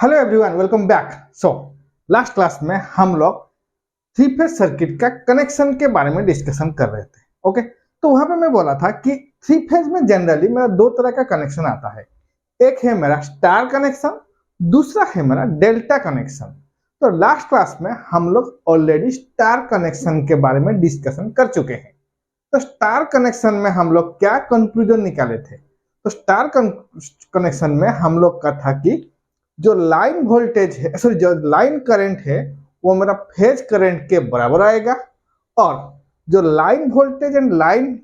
Hello everyone, welcome back. Last class में हम लोग थ्री फेज सर्किट का कनेक्शन के बारे में डिस्कशन कर रहे थे। ओके, तो वहां पे मैं बोला था कि थ्री फेज में जनरली मेरा दो तरह का कनेक्शन आता है। एक है मेरा स्टार कनेक्शन, दूसरा है मेरा डेल्टा कनेक्शन। तो लास्ट क्लास में हम लोग ऑलरेडी स्टार कनेक्शन के बारे में डिस्कशन कर चुके हैं। तो स्टार कनेक्शन में हम लोग क्या कंक्लूजन निकाले थे? तो स्टार कनेक्शन में हम लोग का था कि जो लाइन वोल्टेज है, सॉरी, जो लाइन करंट है वो मेरा फेज करंट के बराबर आएगा, और जो line voltage and line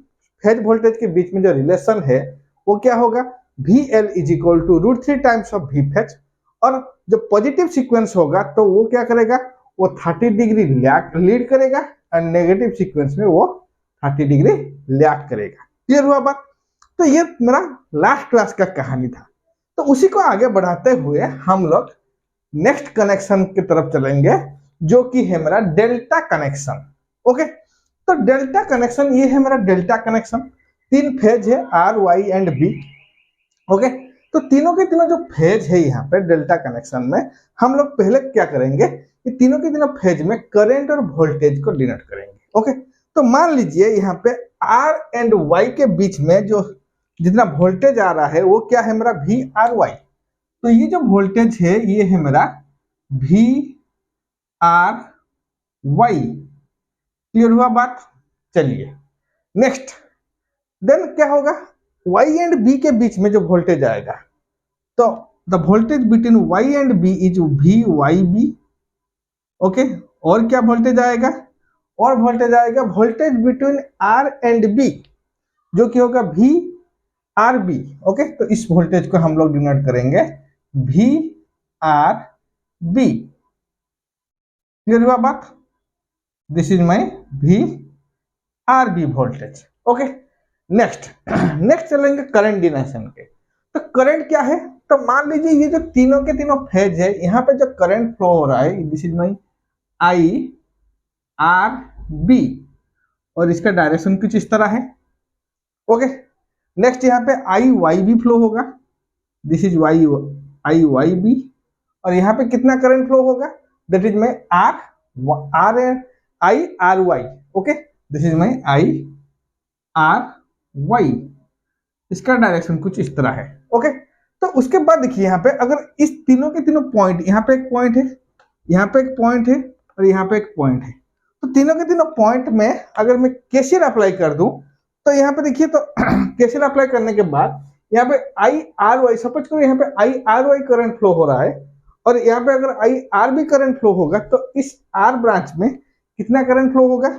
phase voltage के बीच में जो रिलेशन है वो क्या होगा? VL is equal to √3 times of V phase. और जो पॉजिटिव सीक्वेंस होगा तो वो क्या करेगा? वो 30 डिग्री लीड करेगा, एंड नेगेटिव सीक्वेंस में वो 30 डिग्री लैग करेगा। क्लियर हुआ बात? तो ये मेरा लास्ट क्लास का कहानी था। तो उसी को आगे बढ़ाते हुए हम लोग नेक्स्ट कनेक्शन की तरफ चलेंगे, जो कि है मेरा डेल्टा कनेक्शन। ओके, तो डेल्टा कनेक्शन ये है मेरा डेल्टा कनेक्शन। तीन फेज है, R, Y and B। Okay, तो तीनों के तीनों जो फेज है यहाँ पे डेल्टा कनेक्शन में, हम लोग पहले क्या करेंगे कि तीनों के तीनों फेज में करंट और वोल्टेज को डिनोट करेंगे। ओके, तो मान लीजिए यहाँ पे R एंड Y के बीच में जो जितना वोल्टेज आ रहा है वो क्या है? मेरा VRY। तो ये जो वोल्टेज है ये है मेरा VRY। क्लियर हुआ बात? चलिए नेक्स्ट, देन क्या होगा? Y एंड B के बीच में जो वोल्टेज आएगा, तो the voltage between Y and B is VYB। Okay, और क्या वोल्टेज आएगा? और वोल्टेज आएगा voltage between R and B, जो कि होगा VRB। ओके, तो इस वोल्टेज को हम लोग डिनोट करेंगे VRB। क्लियर हुआ बात? This is my VRB voltage. Okay, next चलेंगे करंट डिनोशन के। तो करंट क्या है? तो मान लीजिए ये जो तीनों के तीनों फेज है, यहाँ पे जो करंट फ्लो हो रहा है, दिस इज माय IRB, और इसका डायरेक्शन कुछ इस तरह है। ओके, नेक्स्ट यहाँ पे IYB फ्लो होगा, दिस इज IYB, और यहाँ पे कितना करंट फ्लो होगा? That is my IRY। Okay, this is my IRY, इसका डायरेक्शन कुछ इस तरह है। ओके, तो उसके बाद देखिए यहाँ पे अगर इस तीनों के तीनों पॉइंट, यहाँ पे एक पॉइंट है, यहाँ पे एक पॉइंट है, और यहाँ पे एक पॉइंट है, तो तीनों के तीनों पॉइंट में अगर मैं केसीएल अप्लाई कर दूं, तो यहाँ पे देखिए, तो केसीएल अप्लाई करने के बाद यहाँ पे IRY, सपोज करो यहाँ पे IRY करंट फ्लो हो रहा है, और यहाँ पे अगर IRB करंट फ्लो होगा, तो इस R ब्रांच में कितना करंट फ्लो होगा?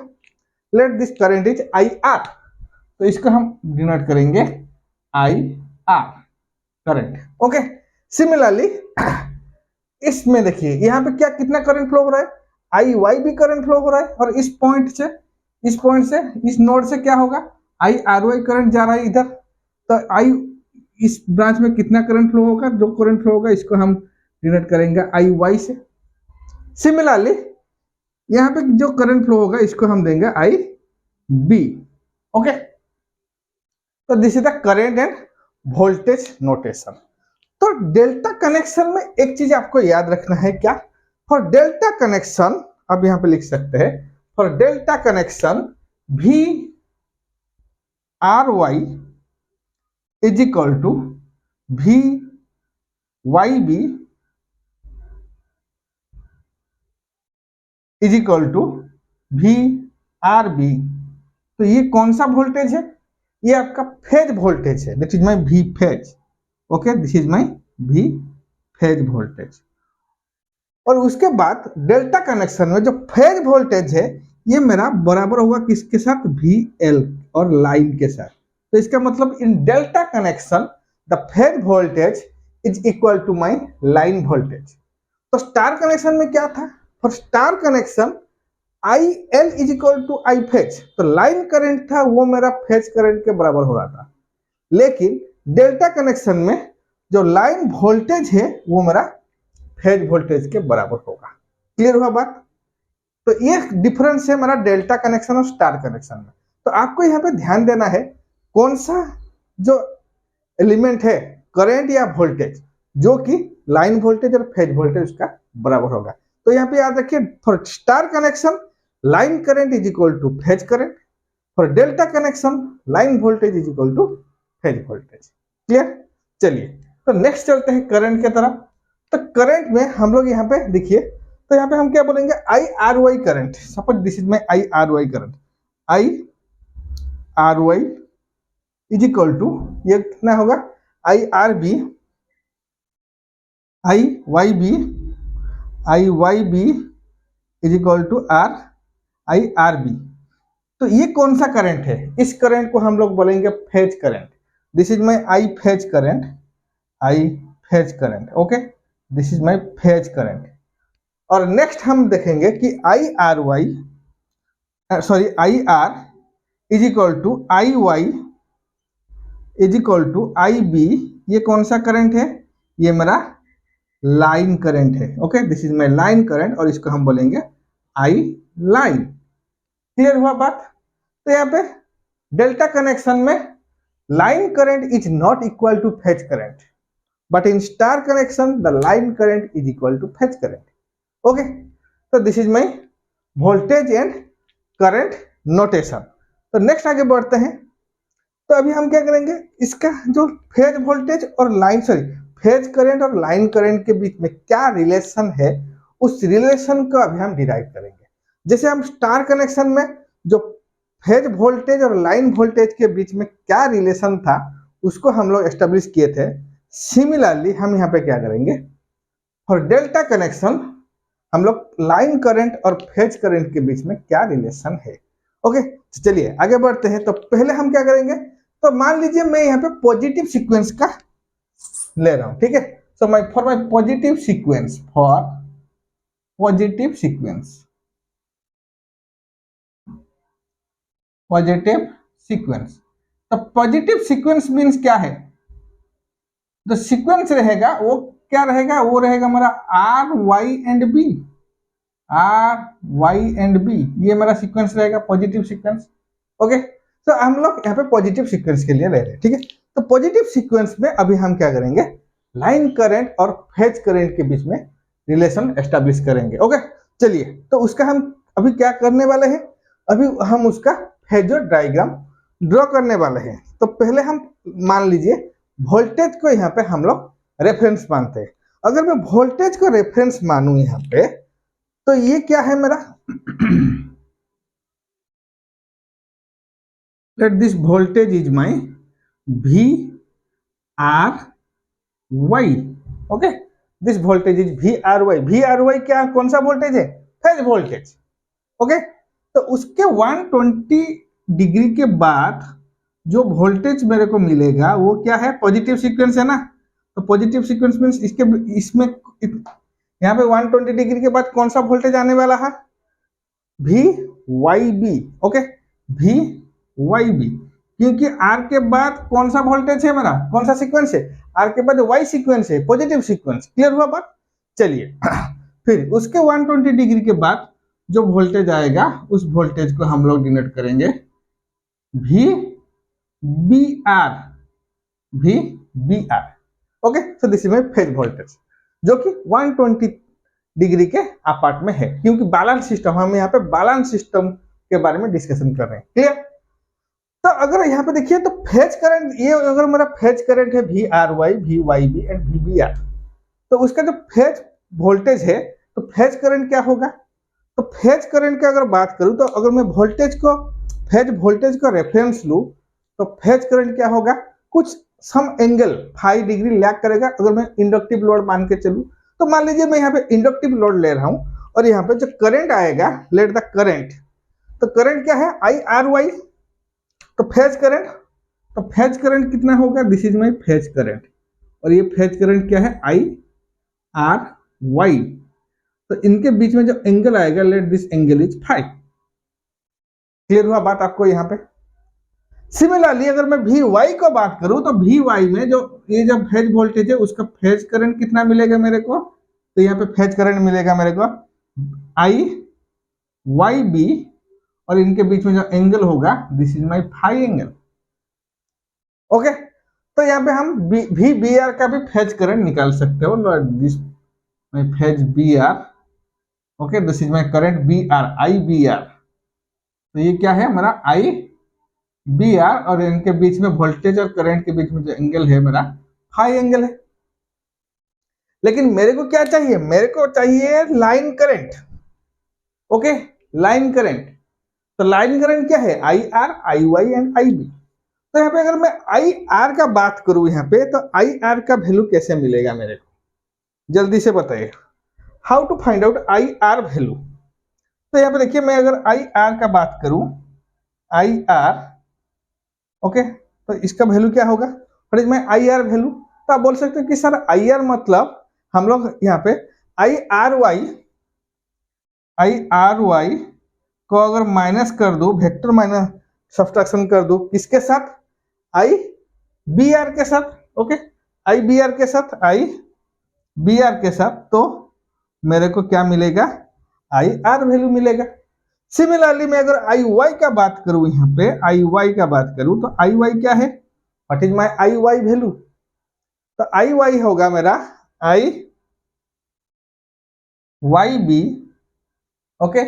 Let this current is IR, तो इसको हम डिनोट करेंगे IR करंट। ओके, सिमिलरली इसमें देखिए यहाँ पे क्या कितना करंट फ्लो हो रहा है? IYB करंट फ्लो हो रहा है, और इस पॉइंट से इस नोड से क्या होगा? IRY करंट जा रहा है इधर, तो इस ब्रांच में कितना करंट फ्लो होगा? जो करंट फ्लो होगा इसको हम डिनोट करेंगे IY से। सिमिलरली यहाँ पे जो करंट फ्लो होगा इसको हम देंगे IB। ओके, तो this is the current end voltage notation. तो डेल्टा कनेक्शन में एक चीज आपको याद रखना है, क्या? फॉर डेल्टा कनेक्शन, अब यहां पे लिख सकते हैं, for delta connection VRY is equal to VYB is equal to VRB। तो ये कौन सा वोल्टेज है? ये आपका फेज वोल्टेज है, this is my V phase. Okay, this is my V phase voltage. और उसके बाद डेल्टा कनेक्शन में जो फेज वोल्टेज है ये मेरा बराबर होगा किसके साथ? VL और लाइन के साथ। तो इसका मतलब in delta connection the phase voltage is equal to my line voltage. तो स्टार कनेक्शन में क्या था? For star connection IL is equal to I phase, तो लाइन करंट था वो मेरा फेज करंट के बराबर हो रहा था। लेकिन डेल्टा कनेक्शन में जो लाइन वोल्टेज है वो मेरा फेज वोल्टेज के बराबर होगा। क्लियर हुआ बात? तो ये डिफरेंस है मेरा डेल्टा कनेक्शन और स्टार कनेक्शन में। तो आपको यहाँ पे ध्यान देना है कौन सा जो एलिमेंट है, करंट या वोल्टेज, जो कि लाइन वोल्टेज और फेज वोल्टेज उसका बराबर होगा। तो यहाँ पे याद रखिए, for star connection line current is equal to phase current, for delta connection line voltage is equal to phase voltage. Clear? चलिए तो नेक्स्ट चलते हैं करंट के तरफ। तो करंट में हम लोग यहाँ पे देखिए, तो यहाँ पे हम क्या बोलेंगे, I R Y current. Suppose this is my I R Y current, I R Y is equal to, ये कितना होगा, I R B, I Y B is equal to R I R B. तो ये कौन सा current है, इस current को हम लोग बोलेंगे phase current. This is my I phase current, I phase current, okay, this is my phase current. और नेक्स्ट हम देखेंगे कि I R Y, sorry I R is equal to I Y is equal to I B. ये कौन सा current है, ये मेरा लाइन करंट है, okay, this is my line current, और इसको हम बोलेंगे आई लाइन। क्लियर हुआ बात? तो यहाँ पे डेल्टा कनेक्शन में line current is not equal to phase current, but in star connection the line current is equal to phase current, okay. तो this is my voltage and current notation. तो next आगे बढ़ते हैं। तो अभी हम क्या करेंगे, इसका जो फेज वोल्टेज और लाइन, सॉरी फेज करंट और लाइन करंट के बीच में क्या रिलेशन है, उस रिलेशन को अभी हम डिराइव करेंगे। जैसे हम स्टार कनेक्शन में जो फेज वोल्टेज और लाइन वोल्टेज के बीच में क्या रिलेशन था उसको हम लोग एस्टेब्लिश किए थे, सिमिलरली हम यहाँ पे क्या करेंगे, फॉर डेल्टा कनेक्शन हम लोग लाइन करंट और फेज करंट के बीच में क्या रिलेशन है, ओके। तो चलिए आगे बढ़ते हैं। तो पहले हम क्या करेंगे, तो मान लीजिए मैं यहाँ पे पॉजिटिव सीक्वेंस का ले रहा हूं, ठीक है। So my for my positive sequence, for positive sequence, positive sequence. तो पॉजिटिव सीक्वेंस मीन्स क्या है, जो सीक्वेंस रहेगा वो क्या रहेगा, वो रहेगा हमारा R Y and B, R Y and B, ये मेरा सीक्वेंस रहेगा पॉजिटिव सीक्वेंस, ओके। तो हम लोग यहाँ पे पॉजिटिव सीक्वेंस के लिए ले रहे हैं, ठीक है। तो पॉजिटिव सीक्वेंस में अभी हम क्या करेंगे, लाइन करंट और फेज करंट के बीच में रिलेशन एस्टेब्लिश करेंगे, ओके। चलिए तो उसका हम अभी क्या करने वाले हैं, अभी हम उसका फेजर डायग्राम ड्रॉ करने वाले हैं। तो पहले हम मान लीजिए वोल्टेज को यहाँ पे हम लोग रेफरेंस मानते हैं। अगर मैं वोल्टेज को रेफरेंस मानूं यहाँ पे, तो ये क्या है मेरा, let this voltage is my V R Y, okay, this voltage is V R Y. V R Y क्या, कौन सा वोल्टेज है, फेज वोल्टेज, ओके। तो उसके 120 डिग्री के बाद जो वोल्टेज मेरे को मिलेगा वो क्या है, पॉजिटिव सीक्वेंस है ना। तो पॉजिटिव सीक्वेंस मींस इसमें यहाँ पे 120 डिग्री के बाद कौन सा वोल्टेज आने वाला है, V Y B, okay, V Y B, क्योंकि आर के बाद कौन सा वोल्टेज है मेरा, कौन सा सीक्वेंस है, आर के बाद वाई सीक्वेंस है, पॉजिटिव सीक्वेंस। क्लियर हुआ बात? चलिए फिर उसके 120 डिग्री के बाद जो वोल्टेज आएगा उस वोल्टेज को हम लोग डिनोट करेंगे V B R, V B R, okay. So this is my phase voltage जो कि 120 डिग्री के अपार्ट में है, क्योंकि बैलेंस सिस्टम, हम यहाँ पे बैलेंस सिस्टम के बारे में डिस्कशन कर रहे हैं। क्लियर? तो अगर यहाँ पे देखिए तो फेज करंट, ये अगर मेरा फेज करंट है V R Y, V Y B and V B R, तो उसका जो फेज वोल्टेज है, तो फेज करंट क्या होगा, तो फेज करंट की अगर बात करूं, तो अगर मैं वोल्टेज को, फेज वोल्टेज का रेफरेंस लूं, तो फेज करंट क्या होगा, कुछ सम एंगल 5 डिग्री लैग करेगा। अगर मैं इंडक्टिव लोड मान के चलूं, तो मान लीजिए मैं यहाँ पे इंडक्टिव लोड ले रहा हूं और यहाँ पे जो करंट आएगा, लेट द करंट, तो करंट क्या है, आई आर वाई, तो फेज करंट, तो फेज करंट कितना होगा, this is my phase current, और ये फेज करंट क्या है, आई आर वाई। तो इनके बीच में जो एंगल आएगा, let this angle is 5। Clear हुआ बात आपको यहाँ पे? सिमिलरली अगर मैं वी वाई को बात करूं, तो वी वाई में जो ये जो फेज वोल्टेज है उसका फेज करंट कितना मिलेगा मेरे को, तो यहाँ पे फेज करंट मिलेगा मेरे को आई वाई बी, और इनके बीच में जो एंगल होगा, this is my phi angle, okay. तो यहाँ पे हम वी बी आर का भी फेज करंट निकाल सकते हो। This my phase B R, okay, this is my current B R, I B R. तो ये क्या है हमारा आई बी आर, और इनके बीच में वोल्टेज और करंट के बीच में जो एंगल है मेरा हाई एंगल है। लेकिन मेरे को क्या चाहिए, मेरे को चाहिए line current, okay, line current. तो लाइन करंट क्या है, I R, I Y and I B. तो यहाँ पे अगर मैं आई आर का बात करूं यहाँ पे, तो आई आर का वैल्यू कैसे मिलेगा मेरे को, जल्दी से बताइए। How to find out I R value. तो यहाँ पे देखिए, मैं अगर आई आर का बात करूं, आई आर, ओके, तो इसका वैल्यू क्या होगा, what is my I R value. तो आप बोल सकते हो कि सर आई आर मतलब हम लोग यहाँ पे आई आर वाई को अगर माइनस कर दो, वेक्टर माइनस सब्ट्रैक्शन कर दो, किसके साथ, आई बी आर के साथ, ओके, आई बी आर के साथ, आई बी आर के साथ, तो मेरे को क्या मिलेगा, आई आर वैल्यू मिलेगा। सिमिलरली मैं अगर आई वाई का बात करूं, यहाँ पे आई वाई का बात करूं, तो आई वाई क्या है, what is my I Y value. तो आई वाई होगा मेरा I Y B, okay,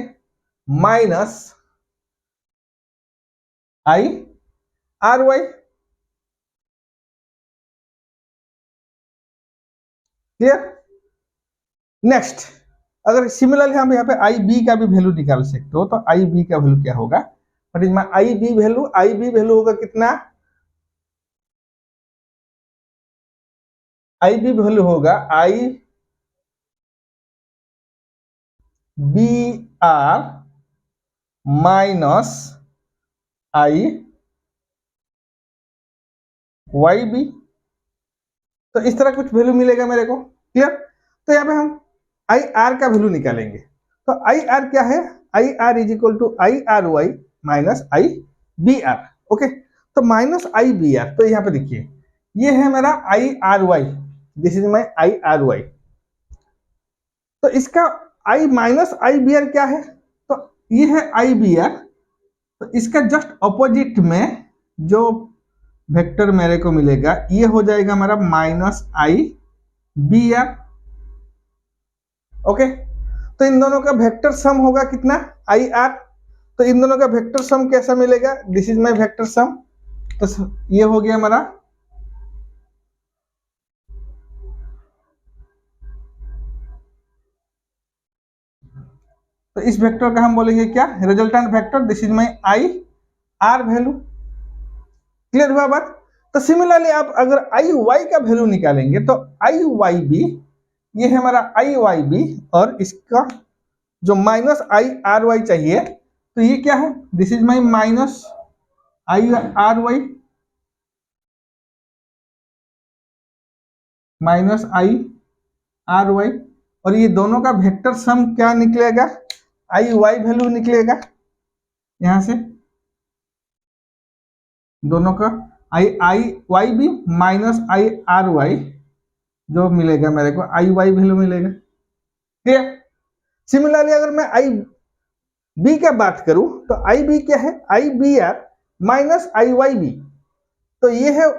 minus I R Y. Clear. Next, अगर सिमिलरली हम यहाँ पे आई बी का भी वैल्यू निकाल सकते हो, तो आई बी का वैल्यू क्या होगा, what is my I B value. I B value होगा कितना, आई बी वैल्यू होगा I B R minus I Y B. तो इस तरह कुछ वैल्यू मिलेगा मेरे को। क्लियर। तो यहाँ पे हम आई आर का वैल्यू निकालेंगे। तो आई आर क्या है, I R is equal to I R Y minus I B R, okay. तो माइनस आई बी आर, तो यहाँ पे देखिए ये है मेरा I R Y, this is my I R Y. तो इसका I minus I B R क्या है, तो ये है आई बी आर। तो इसका जस्ट ऑपोजिट में जो वेक्टर मेरे को मिलेगा, ये हो जाएगा हमारा minus I B R, okay. तो इन दोनों का वेक्टर सम होगा कितना, आई आर। तो इन दोनों का वेक्टर सम कैसा मिलेगा, this is my vector sum. तो ये हो गया हमारा तो इस वेक्टर का हम बोलेंगे क्या, resultant vector, this is my I R value. Clear हुआ बात। तो सिमिलरली आप अगर आई वाई का वैल्यू निकालेंगे, तो आई वाई बी, ये है हमारा आई वाई बी, और इसका जो माइनस आई आर वाई चाहिए, तो ये क्या है, this is my minus I R Y minus I R Y. और ये दोनों का वेक्टर सम क्या निकलेगा, आई वाई वैल्यू निकलेगा यहां से, दोनों का I I Y B minus I R Y जो मिलेगा मेरे को, आई वाई वैल्यू मिलेगा। ठीक है। सिमिलरली अगर मैं आई बी का बात करूं, तो आई बी क्या है, I B R minus I Y B. तो ये है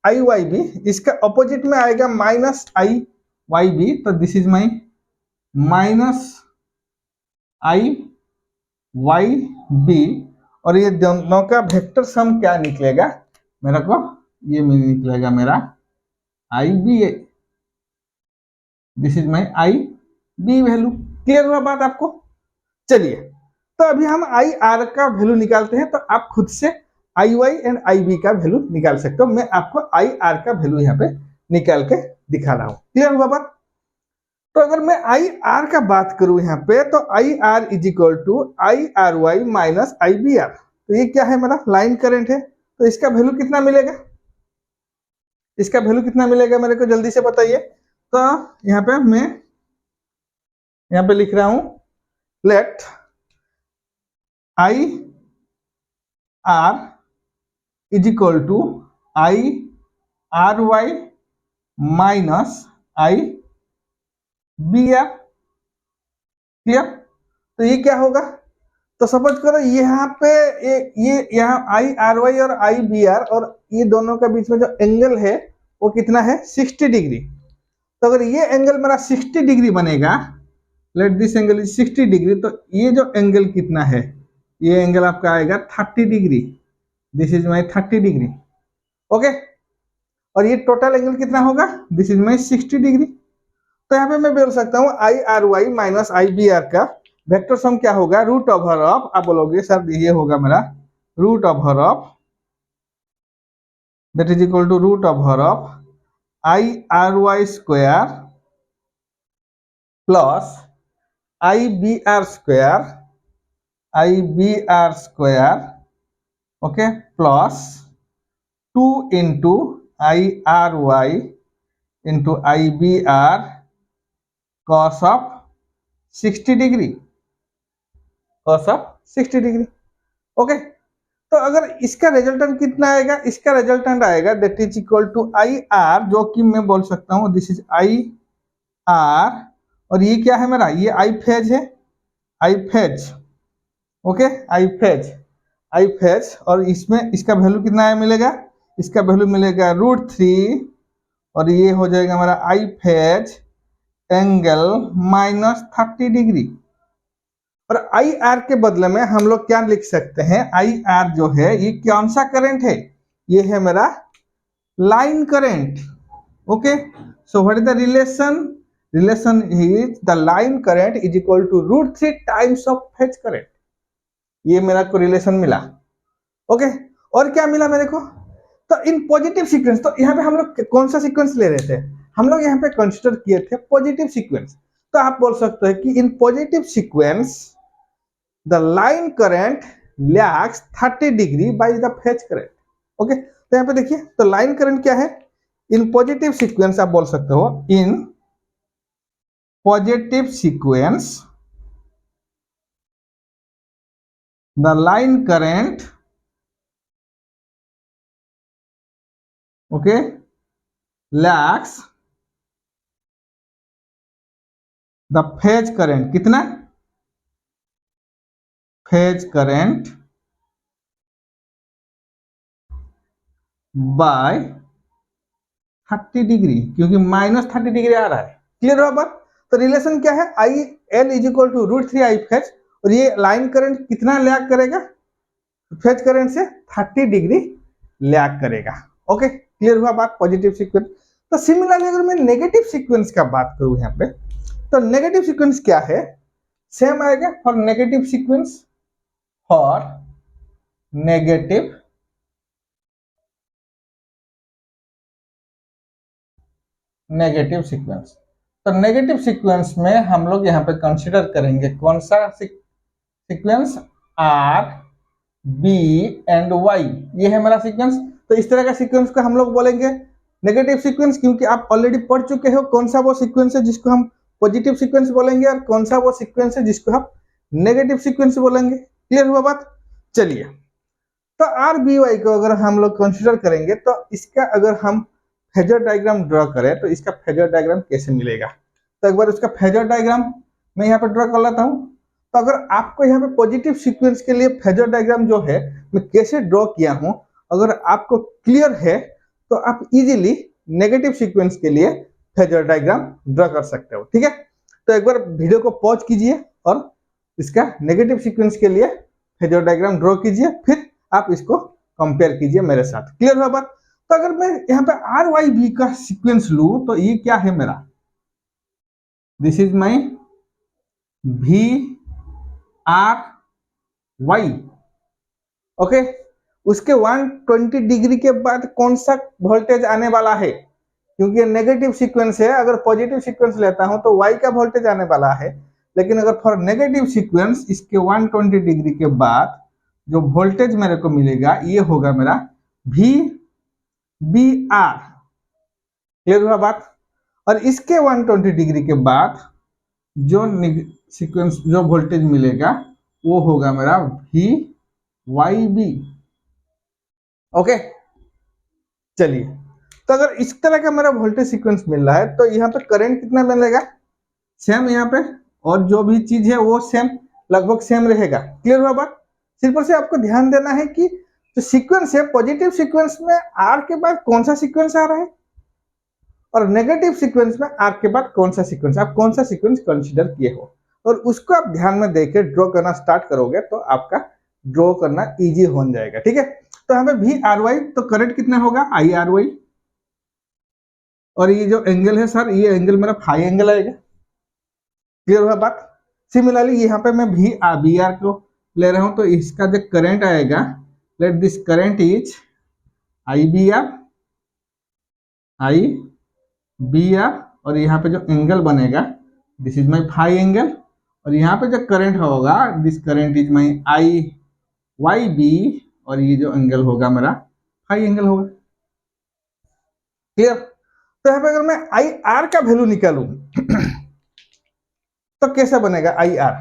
आई वाई बी, इसका ऑपोजिट में आएगा माइनस आई वाई बी। तो this is my minus I Y B, और ये दोनों का वेक्टर सम क्या निकलेगा मेरे को, ये निकलेगा मेरा I B A, this is my I B value. Clear हुआ बात आपको। चलिए, तो अभी हम आई आर का वैल्यू निकालते हैं। तो आप खुद से आई वाई एंड आई बी का वैल्यू निकाल सकते हो। मैं आपको आई आर का वैल्यू यहाँ पे निकाल के दिखा रहा हूं। क्लियर हुआ बात। तो अगर मैं आई आर का बात करूं यहाँ पे, तो I R is equal to I R Y minus I B R. तो ये क्या है, मेरा लाइन करंट है। तो इसका वैल्यू कितना मिलेगा, इसका वैल्यू कितना मिलेगा मेरे को जल्दी से बताइए। तो यहाँ पे मैं यहाँ पे लिख रहा हूं, let I R is equal to I R Y minus I B R. Clear. तो ये क्या होगा, तो सपोज करो यहाँ पे ये यहाँ आई आर वाई और आई बी आर और ये दोनों के बीच में जो एंगल है वो कितना है 60 डिग्री। तो अगर ये एंगल मेरा 60 डिग्री बनेगा, let this angle is 60 degree, तो ये जो एंगल कितना है, ये एंगल आपका आएगा 30 degree. This is my 30 degree. Okay, और ये टोटल एंगल कितना होगा, दिस इज माई 60 डिग्री। तो यहाँ पे मैं बोल सकता हूँ I R Y minus I B R का वेक्टर सम क्या होगा, रूट ओवर ऑफ, आप बोलोगे सर ये होगा मेरा root over of, that is equal to root over of I R Y square plus I B R square, okay, plus 2 into I R Y into I B R cos of 60 degree, cos of 60 degree. Okay, तो अगर इसका resultant कितना आएगा, इसका resultant आएगा that is equal to I R, जो कि मैं बोल सकता हूँ दिस इज आई आर, और ये क्या है मेरा, ये आई फेज है, I phase, okay, I phase, और इसमें इसका वैल्यू कितना मिलेगा, इसका वैल्यू मिलेगा √3, और ये हो जाएगा हमारा आई फेज एंगल -30 डिग्री। और आई आर के बदले में हम लोग क्या लिख सकते हैं, आई आर जो है ये कौन सा करंट है, ये है मेरा line current. Okay, so what is the relation is the line current is equal to √3 times of phase current. ये मेरा को रिलेशन मिला। ओके, और क्या मिला मेरे को, तो इन पॉजिटिव सीक्वेंस, तो यहाँ पे हम लोग कौन सा सीक्वेंस ले रहे थे, हम लोग यहाँ पे कंसिडर किए थे पॉजिटिव सीक्वेंस। तो आप बोल सकते हैं कि in positive sequence the line current lags 30 degree by the phase current. Okay, तो यहाँ पे देखिए, तो लाइन करंट क्या है, इन पॉजिटिव सीक्वेंस आप बोल सकते हो, in positive sequence the line current, okay, lags the phase current, कितना, फेज करंट बाय 30 डिग्री, क्योंकि -30 डिग्री आ रहा है। क्लियर हो बात, तो रिलेशन क्या है, I L is equal to √3 I phase, और ये लाइन करंट कितना लैग करेगा, फेज करंट से 30 डिग्री लैग करेगा। ओके, क्लियर हुआ बात, पॉजिटिव सीक्वेंस। तो सिमिलरली अगर मैं नेगेटिव सीक्वेंस का बात करूं यहाँ पे, तो नेगेटिव सीक्वेंस क्या है, सेम आएगा for negative sequence, for negative sequence. तो नेगेटिव सीक्वेंस में हम लोग यहाँ पे कंसीडर करेंगे कौन सा sequence, R B and Y, ये है मेरा सीक्वेंस। तो इस तरह का सीक्वेंस को हम लोग बोलेंगे नेगेटिव सीक्वेंस, क्योंकि आप ऑलरेडी पढ़ चुके हो कौन सा वो सीक्वेंस है जिसको हम पॉजिटिव सीक्वेंस बोलेंगे और कौन सा वो सीक्वेंस है जिसको हम नेगेटिव सीक्वेंस बोलेंगे। क्लियर हुआ बात, चलिए, तो आर बी वाई को अगर हम लोग कंसीडर करेंगे, तो इसका अगर हम फेजर डायग्राम ड्रॉ करें तो इसका फेजर डायग्राम कैसे मिलेगा, तो एक बार उसका फेजर डायग्राम मैं यहाँ पे ड्रॉ कर लेता हूँ। तो अगर आपको यहाँ पे पॉजिटिव सीक्वेंस के लिए फेजर डायग्राम जो है मैं कैसे ड्रॉ किया हूँ, अगर आपको क्लियर है तो आप इजीली नेगेटिव सीक्वेंस के लिए फेजर डायग्राम ड्रॉ कर सकते हो। ठीक है, तो एक बार वीडियो को पॉज कीजिए और इसका नेगेटिव सीक्वेंस के लिए फेजर डायग्राम ड्रॉ कीजिए, फिर आप इसको कंपेयर कीजिए मेरे साथ। क्लियर हुआ बात, तो अगर मैं यहाँ पे आर वाई बी का सीक्वेंस लू, तो ये क्या है मेरा, this is my V R Y. Okay, उसके 120 डिग्री के बाद कौन सा वोल्टेज आने वाला है, क्योंकि नेगेटिव सीक्वेंस है, अगर पॉजिटिव सीक्वेंस लेता हूं तो वाई का वोल्टेज आने वाला है, लेकिन अगर फॉर नेगेटिव सीक्वेंस इसके 120 डिग्री के बाद जो वोल्टेज मेरे को मिलेगा ये होगा मेरा वी बी आर। क्लियर हुआ बात, और इसके 120 डिग्री के बाद जो सीक्वेंस जो वोल्टेज मिलेगा वो होगा मेरा वी वाई बी। ओके, चलिए, तो अगर इस तरह का मेरा वोल्टेज सीक्वेंस मिल रहा है तो यहाँ पे करंट कितना मिलेगा, सेम यहाँ पे, और जो भी चीज है वो सेम, लगभग सेम रहेगा। क्लियर हुआ बात? सिंपल से आपको ध्यान देना है कि जो सीक्वेंस है पॉजिटिव सीक्वेंस में आर के बाद कौन सा सीक्वेंस आ रहा है और नेगेटिव सीक्वेंस में आर के बाद कौन सा सीक्वेंस, आप कौन सा सीक्वेंस कंसीडर किए हो और उसको आप ध्यान में देकर ड्रॉ करना स्टार्ट करोगे तो आपका ड्रॉ करना इजी हो जाएगा। ठीक है, तो यहाँ पे वी आर वाई, तो करंट कितना होगा आई आर वाई, और ये जो एंगल है सर ये एंगल मेरा फाई एंगल आएगा। क्लियर हुआ बात? सिमिलरली यहाँ पे मैं भी बी आर को ले रहा हूं तो इसका जो करंट आएगा, let this current is I B R, और यहाँ पे जो एंगल बनेगा this is my phi angle, और यहाँ पे जो करंट होगा this current is my I Y B, और ये जो एंगल होगा मेरा फाई एंगल होगा। क्लियर? तो यहाँ पे अगर मैं आई आर का वैल्यू निकालूं तो कैसा बनेगा आई आर?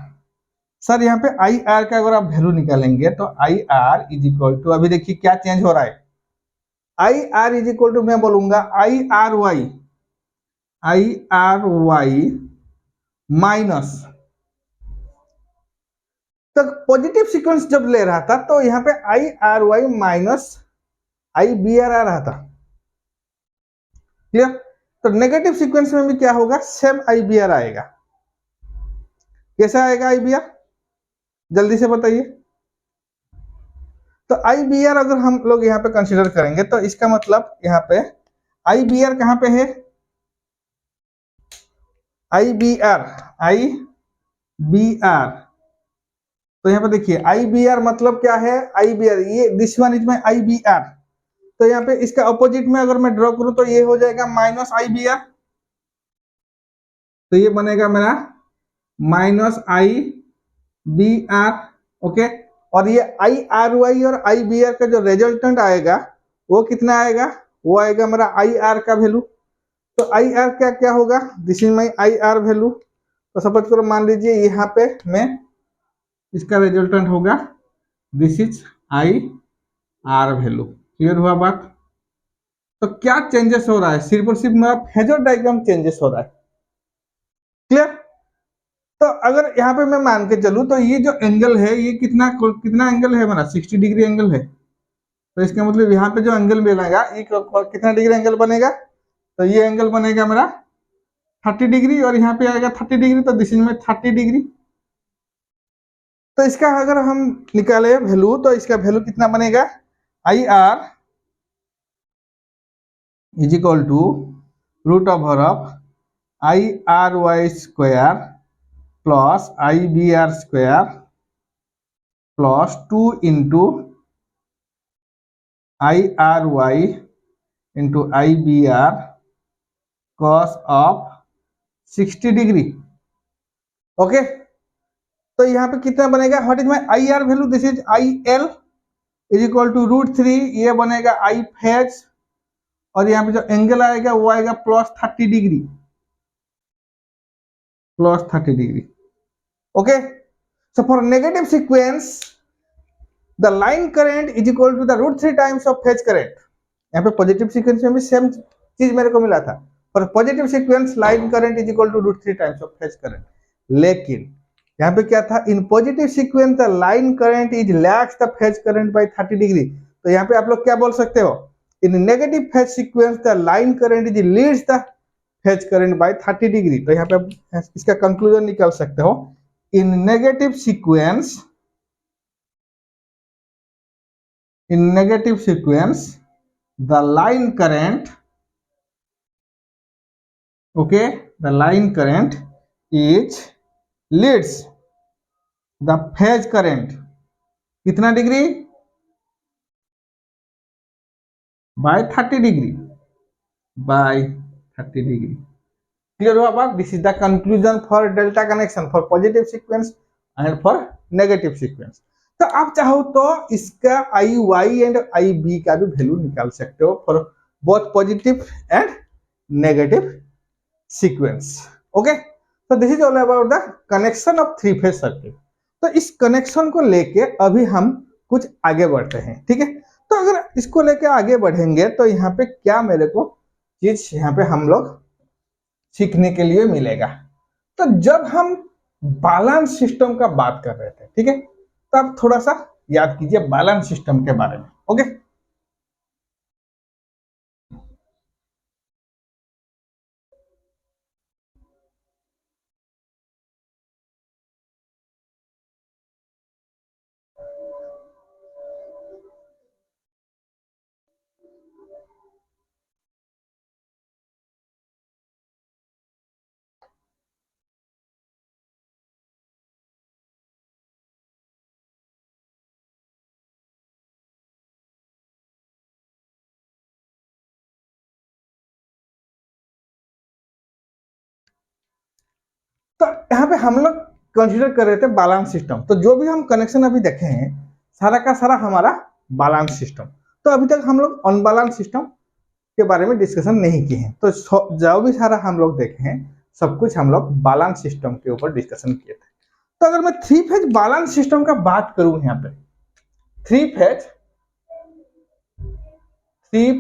सर यहाँ पे आई आर का अगर आप वैल्यू निकालेंगे तो I R is equal to, अभी देखिए क्या चेंज हो रहा है, I R is equal to मैं बोलूंगा आई आर वाई माइनस, तो पॉजिटिव सीक्वेंस जब ले रहा था तो यहाँ पे I R Y minus I B R आ रहा था। क्लियर? तो नेगेटिव सीक्वेंस में भी क्या होगा, सेम आई बी आर आएगा। कैसा आएगा आई बी आर, जल्दी से बताइए। तो आई बी आर अगर हम लोग यहाँ पे कंसीडर करेंगे तो इसका मतलब यहाँ पे आई बी आर कहां पे है, आई बी आर, तो यहाँ पे देखिए आई बी आर मतलब क्या है, आई बी आर ये this one is my I B R, तो यहाँ पे इसका अपोजिट में अगर मैं ड्रॉ करूं तो ये हो जाएगा माइनस आई बी आर, तो ये बनेगा मेरा minus I B R. Okay, और ये आई आर वाई और आई बी आर का जो रिजल्टेंट आएगा वो कितना आएगा, वो आएगा मेरा आई आर का वैल्यू। तो आई आर का क्या होगा, this is my I R value, तो सपोज करो मान लीजिए यहाँ पे मैं इसका रिजल्टेंट होगा this is I R value. Clear हुआ बात? तो क्या चेंजेस हो रहा है, सिर्फ और सिर्फ मेरा फेजर डायग्राम चेंजेस हो रहा है। क्लियर? तो अगर यहाँ पे मैं मान के चलूं तो ये जो एंगल है ये कितना एंगल है मेरा, 60 डिग्री एंगल है, तो इसका मतलब यहाँ पे जो एंगल मिलेगा ये कितना डिग्री एंगल बनेगा, तो ये एंगल बनेगा मेरा 30 डिग्री, और यहाँ पे आएगा 30 डिग्री, तो दिस इज में 30 डिग्री। तो इसका अगर हम निकाले वैल्यू तो इसका वैल्यू कितना बनेगा, I R is equal to root over of I R Y square plus I B R square plus 2 into I R Y into I B R cos of 60 degree. Okay, तो यहाँ पे कितना बनेगा, what is my I R value, this is I L is equal to √3, ये बनेगा आई phase, और यहाँ पे जो एंगल आएगा वो आएगा plus 30 degree, plus 30 degree. Okay, so for negative sequence the line current is equal to the √3 times of phase current. यहाँ पे पॉजिटिव सीक्वेंस में भी सेम चीज मेरे को मिला था, for positive sequence line current is equal to √3 times of phase current, लेकिन यहाँ पे क्या था, in positive sequence the line current is lags the phase current by 30 degree. तो यहाँ पे आप लोग क्या बोल सकते हो, in negative phase sequence the line current is leads the phase current by 30 degree. तो यहाँ पे इसका कंक्लूजन निकाल सकते हो, in negative sequence the line current, okay, the line current is leads the phase current कितना degree, by 30 degree, by 30 degree. Clear हुआ बात? This is the conclusion for delta connection for positive sequence and for negative sequence. तो आप चाहो तो इसका I Y and I B का भी वैल्यू निकाल सकते हो for both positive and negative sequence. Okay, तो this is all about the connection of three phase circuit. तो इस कनेक्शन को लेके अभी हम कुछ आगे बढ़ते हैं। ठीक है, तो अगर इसको लेके आगे बढ़ेंगे तो यहाँ पे क्या मेरे को चीज यहाँ पे हम लोग सीखने के लिए मिलेगा। तो जब हम बैलेंस सिस्टम का बात कर रहे थे, ठीक है। तो आप थोड़ा सा याद कीजिए बैलेंस सिस्टम के बारे में, ओके। तो यहाँ पे हम लोग कंसीडर कर रहे थे बैलेंस सिस्टम। तो जो भी हम कनेक्शन अभी देखे हैं सारा का सारा हमारा बैलेंस सिस्टम। तो अभी तक हम लोग अनबैलेंस सिस्टम के बारे में डिस्कशन नहीं किए हैं। तो जो भी सारा हम लोग देखे हैं सब कुछ हम लोग बैलेंस सिस्टम के ऊपर डिस्कशन किए थे। तो अगर मैं थ्री फेज बैलेंस सिस्टम का बात करूं, यहाँ पे three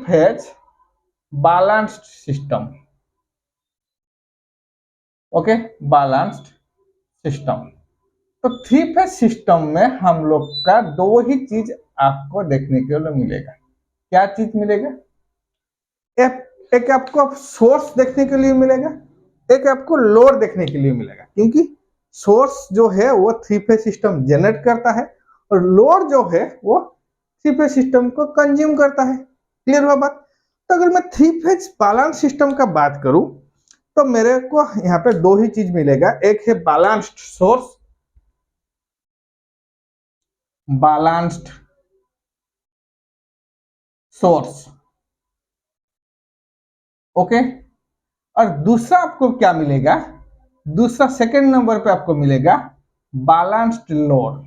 phase balanced system, okay, balanced system. तो थ्री फेज सिस्टम में हम लोग का दो ही चीज आपको देखने के लिए मिलेगा। क्या चीज मिलेगा? एक आपको सोर्स देखने के लिए मिलेगा, एक आपको लोड देखने के लिए मिलेगा। क्योंकि सोर्स जो है वो थ्री फेज सिस्टम जनरेट करता है और लोड जो है वो थ्री फेज सिस्टम को कंज्यूम करता है। क्लियर हुआ बात? तो अगर मैं थ्री फेज बैलेंस सिस्टम का बात करूं तो मेरे को यहाँ पे दो ही चीज मिलेगा। एक है balanced source, balanced source, okay. और दूसरा आपको क्या मिलेगा? दूसरा सेकंड नंबर पे आपको मिलेगा balanced load,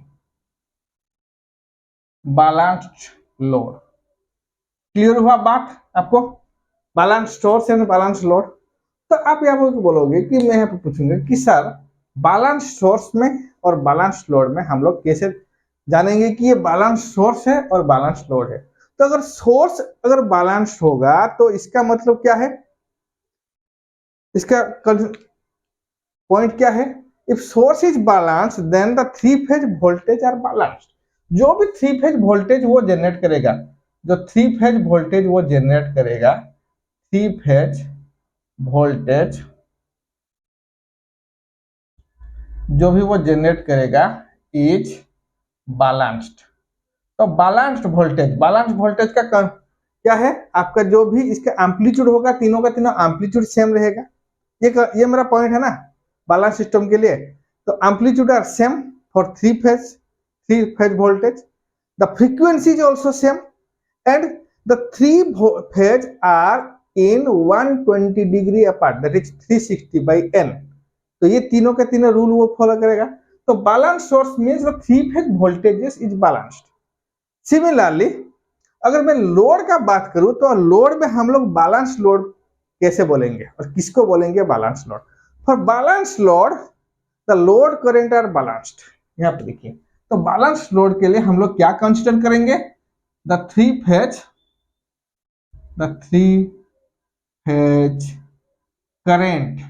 balanced load. Clear हुआ बात आपको? Balance source and balance load. तो आप यहाँ पर बोलोगे कि मैं यहाँ पे पूछूंगा कि सर बैलेंस सोर्स में और बैलेंस लोड में हम लोग कैसे जानेंगे कि ये बैलेंस सोर्स है और बैलेंस लोड है? तो अगर सोर्स अगर बैलेंस होगा तो इसका मतलब क्या है? इसका पॉइंट क्या है? If source is balance then the three phase voltage are balanced. जो भी थ्री फेज वोल्टेज वो जनरेट करेगा, जो थ्री फेज वोल्टेज वो जनरेट करेगा, थ्री फेज वोल्टेज जो भी वो जनरेट करेगा इज बैलेंस्ड। तो बैलेंस्ड वोल्टेज का क्या है? आपका जो भी इसका एम्पलीट्यूड होगा तीनों का तीनों एम्पलीट्यूड सेम रहेगा। ये मेरा पॉइंट है ना बैलेंस सिस्टम के लिए। तो amplitude are same for three phase voltage. The frequency is also same and the three phase are in 120 degree apart, that is 360 by n। तो ये तीनों के तीनों रूल वो फॉलो करेगा। तो balance source means the three phase voltages is balanced. Similarly अगर मैं लोड का बात करूं तो लोड में हम लोग बैलेंस लोड कैसे बोलेंगे और किसको बोलेंगे balance load? For balance load the load current are balanced. यहाँ पे देखिए, तो बैलेंस लोड के लिए हम लोग क्या कंसीडर करेंगे? The three phase current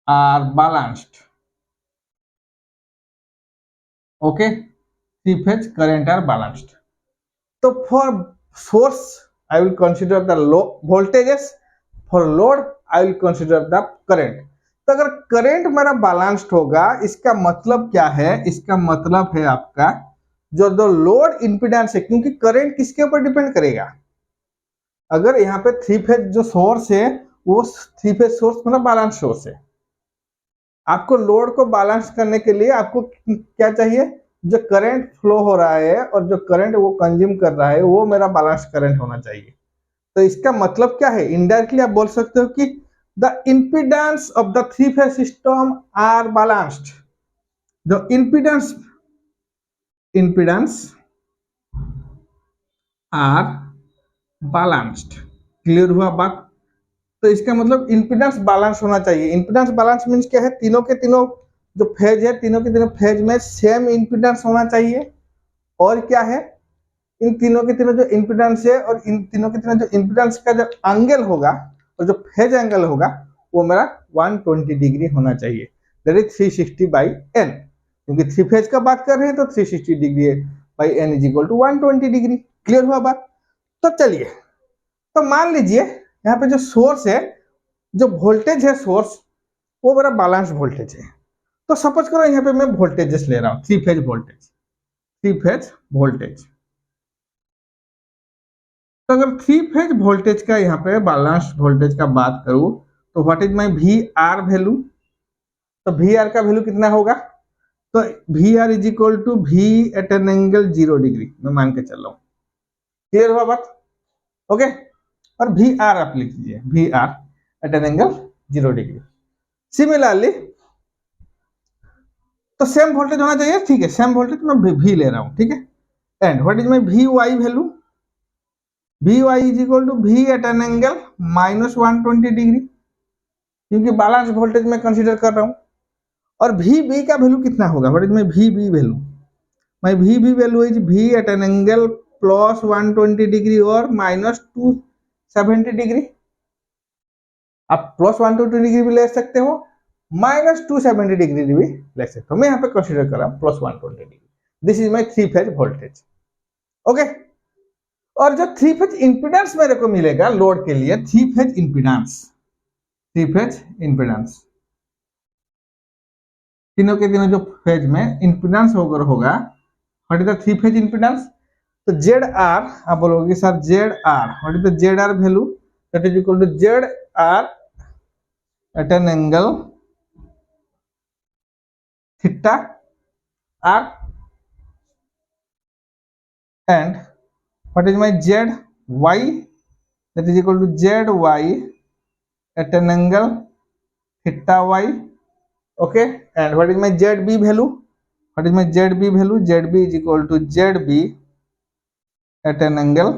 are balanced, okay, three phase current are balanced। तो for source I will consider the low voltages, for load I will consider the current। तो अगर करंट मेरा बैलेंस्ड होगा इसका मतलब क्या है? इसका मतलब है आपका जो लोड इंपीडेंस है, क्योंकि करंट किसके ऊपर डिपेंड करेगा? अगर यहाँ पे थ्री फेज जो सोर्स है वो थ्री फेज सोर्स मतलब बैलेंस सोर्स है। आपको लोड को बैलेंस करने के लिए आपको क्या चाहिए? जो करंट फ्लो हो रहा है और जो करंट वो कंज्यूम कर रहा है वो मेरा बैलेंस करंट होना चाहिए। तो इसका मतलब क्या है? इनडायरेक्टली आप बोल सकते हो कि the impedance of the three phase system are balanced. The impedance are balanced. Clear हुआ बात? तो इसका मतलब इंपीडेंस बैलेंस होना चाहिए। इंपीडेंस बैलेंस मींस क्या है? तीनों के तीनों जो फेज है तीनों के तीनों फेज में सेम इंपीडेंस होना चाहिए। और क्या है? इन तीनों के तीनों जो इंपीडेंस है और इन तीनों के तीनों जो इंपीडेंस का जो एंगल होगा और जो फेज एंगल होगा वो मेरा 120 डिग्री होना चाहिए, दैट इज 360/n, क्योंकि थ्री फेज का बात कर रहे हैं तो 360 degree by n is equal to 120 degree. Clear हुआ बात? तो चलिए, तो मान लीजिए यहाँ पे जो सोर्स है, जो वोल्टेज है सोर्स, वो मेरा बैलेंस वोल्टेज है। तो सपोज करो यहाँ पे मैं वोल्टेजेस ले रहा हूँ, थ्री फेज वोल्टेज। तो अगर थ्री फेज वोल्टेज का यहाँ पे बैलेंस वोल्टेज का बात करूं तो what is my V R value? तो वी आर का वैल्यू कितना होगा? तो V R is equal to V at an angle 0 degree, मैं मान के चल रहा हूँ। क्लियर हुआ बात? ओके, और वी आर आप लिख दीजिए, V R at an angle 0 degree. Similarly तो सेम वोल्टेज होना चाहिए, ठीक है, सेम वोल्टेज मैं वी ले रहा हूँ, ठीक है। And what is my V Y value? V Y is equal to V at an angle -120 degree, क्योंकि बैलेंस वोल्टेज में कंसीडर कर रहा हूं। और वी बी का वैल्यू कितना होगा? What is my V B value? My V B value is V at an angle +120 degree और -270 डिग्री। आप +120 डिग्री भी ले सकते हो, -270 डिग्री भी ले सकते हो। मैं यहाँ पे कंसीडर कर रहा हूँ +120 degree. This is my three phase voltage. Okay, और जो थ्री फेज इंपीडेंस मेरे को मिलेगा लोड के लिए, थ्री फेज इंपीडेंस तीनों के तीनों जो फेज में इंपीडेंस होगा what is the three phase impedance? तो जेड आर, आप बोलोगे sir Z R, what is the Z R value? That is equal to Z R at an angle theta R, and what is my Z Y? That is equal to Z Y at an angle theta Y. Okay, and what is my Z B value? What is my Z B value? Z B is equal to Z B at an angle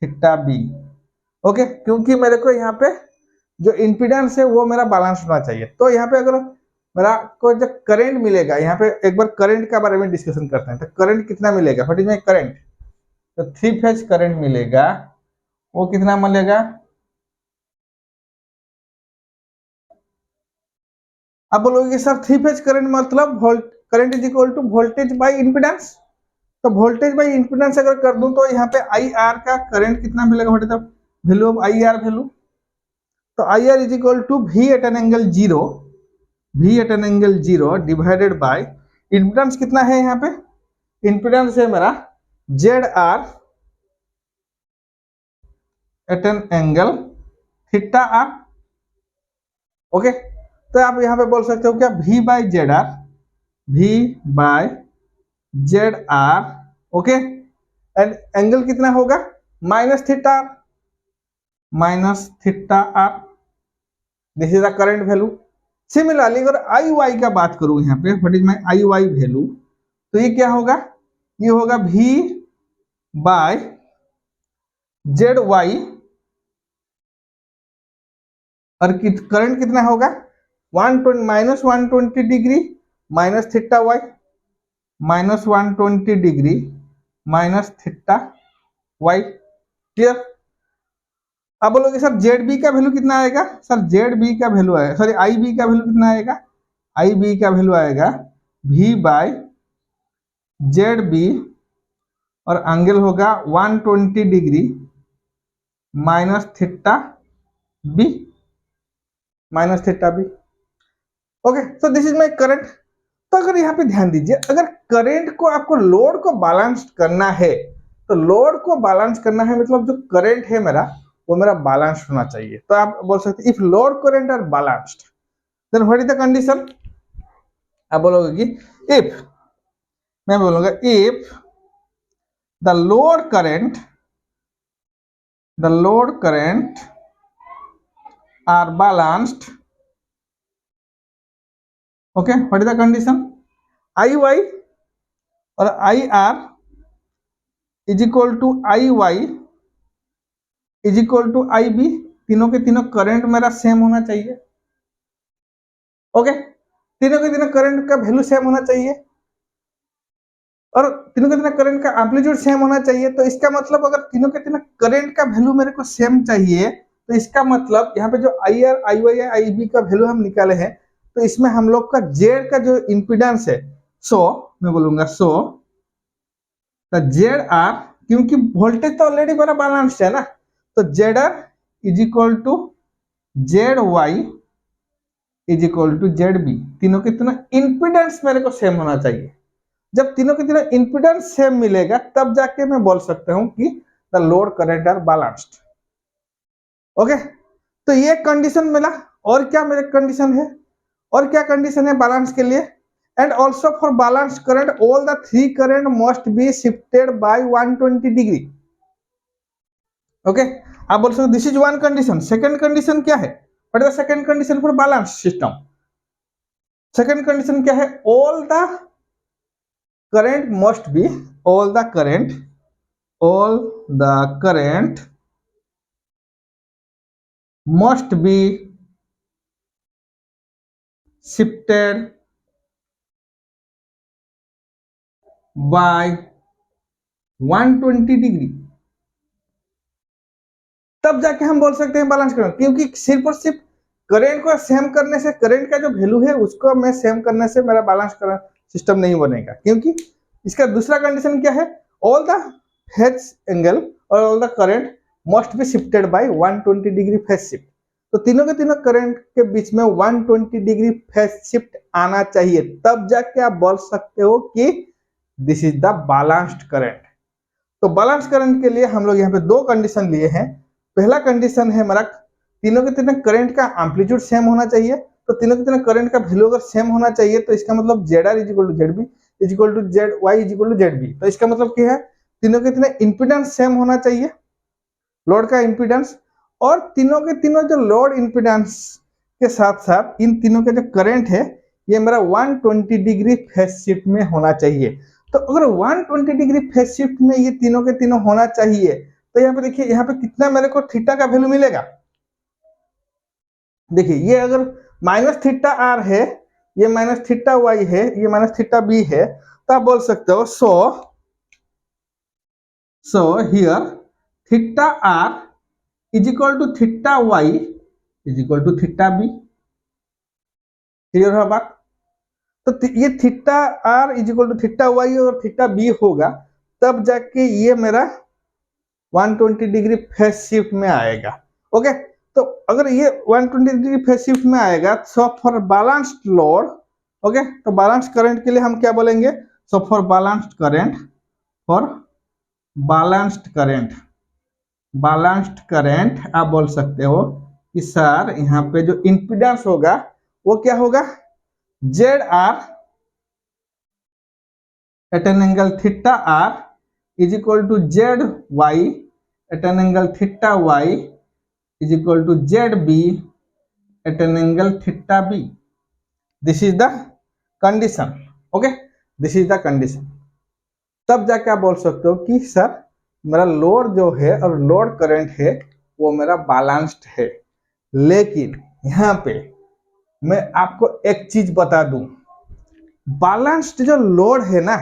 theta B. Okay, क्योंकि मेरे को यहाँ पे जो impedance है वो मेरा balance होना चाहिए। तो यहाँ पे अगर मेरा को जो करंट मिलेगा, यहाँ पे एक बार करंट के बारे में डिस्कशन करते हैं। तो करंट कितना मिलेगा? What is my current? तो थ्री फेज करंट मिलेगा, वो कितना मिलेगा? आप बोलोगे सर थ्री फेज करंट मतलब current is equal to voltage by impedance. तो वोल्टेज बाई इंपीडेंस अगर कर दूं तो यहाँ पे आई आर का करंट कितना मिलेगा? What is the value of I R value? तो I R is equal to V at an angle 0 divided by impedance कितना है यहाँ पे? इंपीडेंस है मेरा Z R at an angle theta R. Okay, तो आप यहाँ पे बोल सकते हो क्या? V by Z R, okay, and angle कितना होगा? -Theta R. This is the current value. Similarly अगर आई वाई का बात करूं यहाँ पे, what is my I Y value? तो ये क्या होगा? ये होगा वी बाय जेड वाई, और करंट कितना होगा? -120 degree minus theta Y, -120 degree minus theta Y. Clear? अब बोलोगे सर जेड बी का वैल्यू कितना आएगा? सर जेड बी का वैल्यू आएगा, सॉरी आई बी का वैल्यू कितना आएगा? आई बी का वैल्यू आएगा वी बाय जेड बी, और एंगल होगा 120 degree minus theta B, okay. So this is my current. तो अगर यहाँ पे ध्यान दीजिए, अगर करंट को आपको लोड को बैलेंस करना है, तो लोड को बैलेंस करना है मतलब जो करंट है मेरा, वो मेरा बैलेंस होना चाहिए। तो आप बोल सकते हैं if load current are balanced then what is the condition? आप बोलोगे कि इफ, मैं बोलूंगा if the load current are balanced, okay, what is the condition? I Y और I R is equal to I Y is equal to I B, तीनों के तीनों current मेरा सेम होना चाहिए। ओके, तीनों के तीनों करंट का वैल्यू सेम होना चाहिए, और तीनों के तीनों करंट का एम्पलीट्यूड सेम होना चाहिए। तो इसका मतलब अगर तीनों के तीनों करंट का वैल्यू मेरे को सेम चाहिए, तो तो इसका मतलब यहाँ पे जो I R I Y I B का वैल्यू हम निकाले हैं, तो इसमें हम लोग का जेड का जो इंपिडेंस है, सो मैं बोलूंगा सो जेड आर, क्योंकि वोल्टेज तो ऑलरेडी मेरा बैलेंस्ड है ना, तो Z R is equal to Z Y is equal to Z B. तीनों के तीनों इंपिडेंस मेरे को सेम होना चाहिए। जब तीनों के तीनों इंपिडेंस सेम मिलेगा तब जाके मैं बोल सकता हूं कि the load current are balanced. Okay, तो ये कंडीशन मिला। और क्या मेरे कंडीशन है, और क्या कंडीशन है बैलेंस के लिए? And also for balance current all the three current must be shifted by 120 degree. Okay, आप बोल सकते this is one condition. Second condition क्या है? What is the second condition for balance system? Second condition क्या है? All the current must be, all the current must be shifted by 120 degree. तब जाके हम बोल सकते हैं बैलेंस करंट, क्योंकि सिर्फ और सिर्फ करंट को सेम करने से, करंट का जो वैल्यू है उसको मैं सेम करने से मेरा बैलेंस करंट सिस्टम नहीं बनेगा। क्योंकि इसका दूसरा कंडीशन क्या है? ऑल द फेज एंगल और all the current must be shifted by 120 degree phase shift. तो तीनों के तीनों करंट के बीच में 120 डिग्री फेज शिफ्ट आना चाहिए, तब जाके आप बोल सकते हो कि this is the balanced current. तो बैलेंस करंट के लिए हम लोग यहाँ पे दो कंडीशन लिए हैं। पहला कंडीशन है हमारा तीनों के तीनों करंट का एम्पलीट्यूड सेम होना चाहिए। तो तीनों के तीनों करंट का वैल्यू अगर सेम होना चाहिए तो इसका मतलब Z R is equal to Z B is equal to Z Y is equal to Z B. तो इसका मतलब क्या है? तीनों के तीनों इंपिडेंस सेम होना चाहिए, लोड का इंपिडेंस, और तीनों के तीनों जो लोड इंपिडेंस के साथ साथ इन तीनों के जो करंट है ये मेरा 120 डिग्री फेज शिफ्ट में होना चाहिए। तो अगर 120 डिग्री फेज शिफ्ट में ये तीनों के तीनों होना चाहिए, तो यहाँ पे देखिए, यहाँ पे कितना मेरे को थीटा का वैल्यू मिलेगा। देखिए, ये अगर माइनस थीटा आर है, ये माइनस थीटा वाई है, ये माइनस थीटा बी है, तो आप बोल सकते हो so here theta R is equal to theta Y is equal to theta B. Clear है बात? तो ये theta R is equal to theta Y और थीटा बी होगा, तब जाके ये मेरा 120 डिग्री फेज शिफ्ट में आएगा। ओके, तो अगर ये 120 डिग्री फेज शिफ्ट में आएगा, so for balanced load, okay, तो बैलेंस्ड करंट के लिए हम क्या बोलेंगे? सो फॉर बैलेंस्ड करंट आप बोल सकते हो कि सर यहाँ पे जो इंपिडेंस होगा वो क्या होगा? Z R at an angle theta R is equal to Z Y at an angle theta Y is equal to Z B at an angle theta B. This is the condition. Okay, this is the condition. तब जाके आप बोल सकते हो कि sir मेरा load जो है और लोड करंट है वो मेरा बैलेंस्ड है। लेकिन यहाँ पे मैं आपको एक चीज बता दूं, बैलेंस्ड जो लोड है ना,